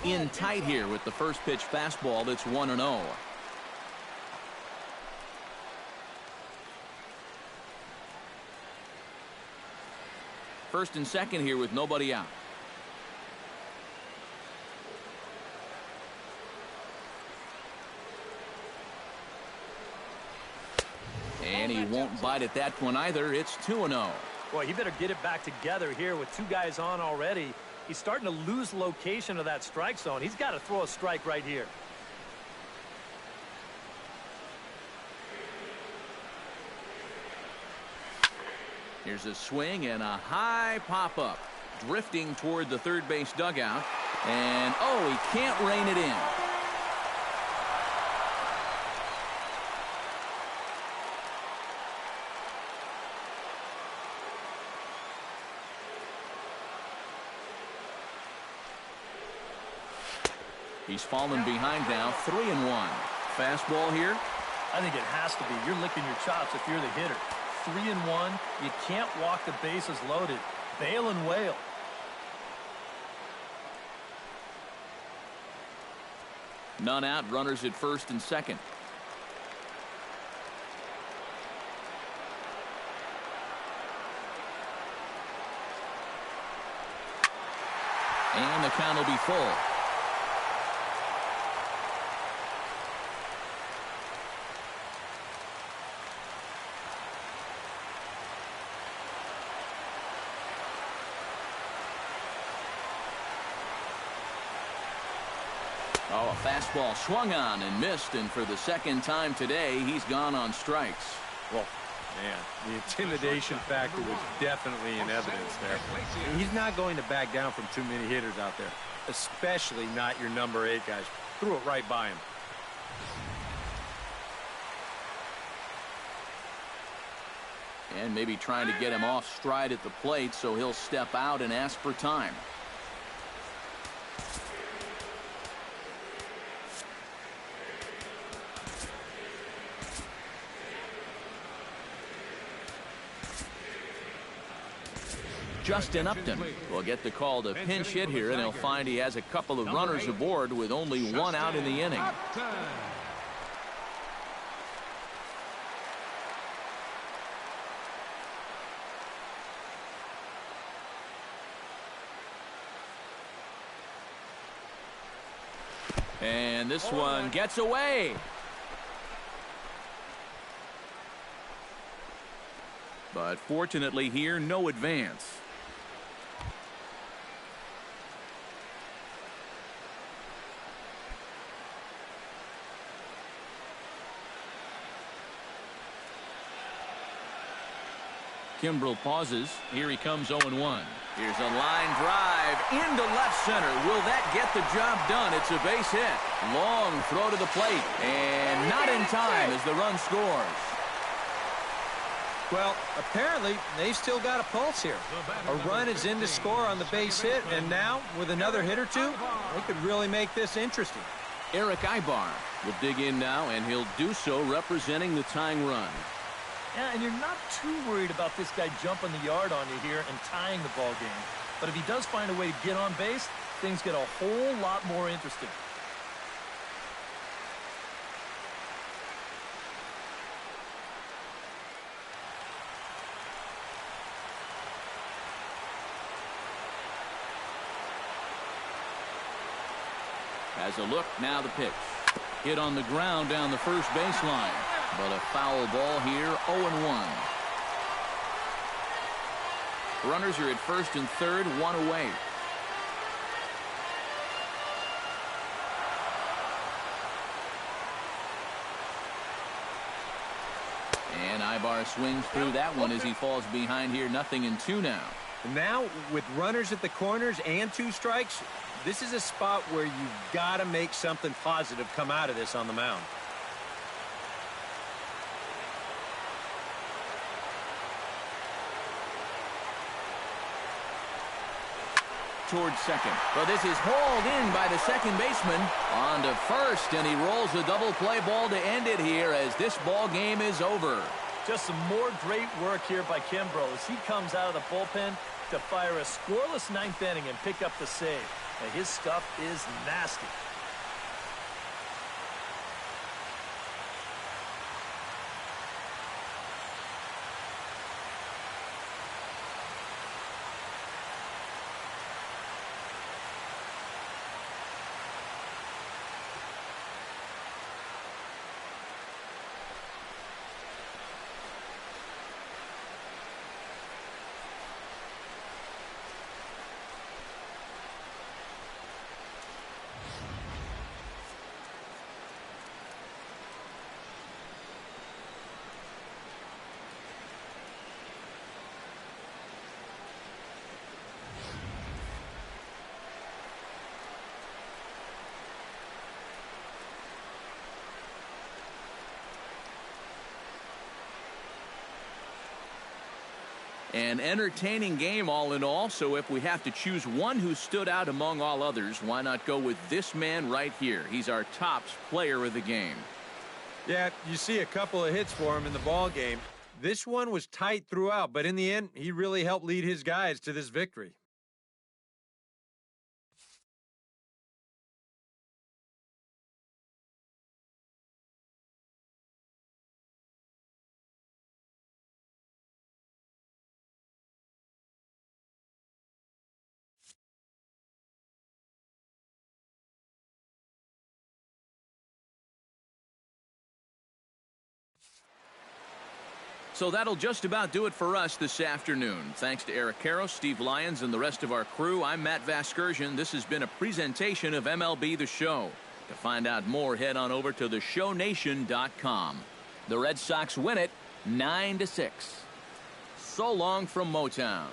In tight here with the first pitch fastball. That's 1-0. First and second here with nobody out. And he won't bite at that one either. It's 2-0. Boy, he better get it back together here with two guys on already. He's starting to lose location of that strike zone. He's got to throw a strike right here. Here's a swing and a high pop-up. Drifting toward the third base dugout. And, oh, he can't rein it in. He's fallen behind now, 3-1. Fastball here. I think it has to be. You're licking your chops if you're the hitter. 3-1. You can't walk the bases loaded. Bail and wail. None out. Runners at first and second. And the count will be full. Oh, a fastball swung on and missed, and for the second time today, he's gone on strikes. Well, man, the intimidation factor was definitely in evidence there. He's not going to back down from too many hitters out there, especially not your number 8 guys. Threw it right by him. And maybe trying to get him off stride at the plate, so he'll step out and ask for time. Justin Upton will get the call to pinch hit here, and he'll find he has a couple of runners aboard with only one out in the inning. And this one gets away. But fortunately here, no advance. Kimbrell pauses. Here he comes 0-1. Here's a line drive into left center. Will that get the job done? It's a base hit. Long throw to the plate. And not in time as the run scores. Well, apparently, they've still got a pulse here. A run is in to score on the base hit, and now, with another hit or two, they could really make this interesting. Eric Ibar will dig in now, and he'll do so representing the tying run. Yeah, and you're not too worried about this guy jumping the yard on you here and tying the ball game. But if he does find a way to get on base, things get a whole lot more interesting. Has a look, now the pitch. Hit on the ground down the first baseline. But a foul ball here, 0-1. Runners are at first and third, one away. And Ibar swings through that one as he falls behind here, 0-2 now. And now, with runners at the corners and 2 strikes, this is a spot where you've got to make something positive come out of this on the mound. Towards second. Well, this is hauled in by the second baseman. On to first, and he rolls a double play ball to end it here as this ball game is over. Just some more great work here by Kimbrough as he comes out of the bullpen to fire a scoreless 9th inning and pick up the save. And his stuff is nasty. An entertaining game all in all, so if we have to choose one who stood out among all others, why not go with this man right here? He's our top player of the game. Yeah, you see a couple of hits for him in the ball game. This one was tight throughout, but in the end, he really helped lead his guys to this victory. So that'll just about do it for us this afternoon. Thanks to Eric Karros, Steve Lyons, and the rest of our crew. I'm Matt Vasgersian. This has been a presentation of MLB The Show. To find out more, head on over to theshownation.com. The Red Sox win it 9-6. So long from Motown.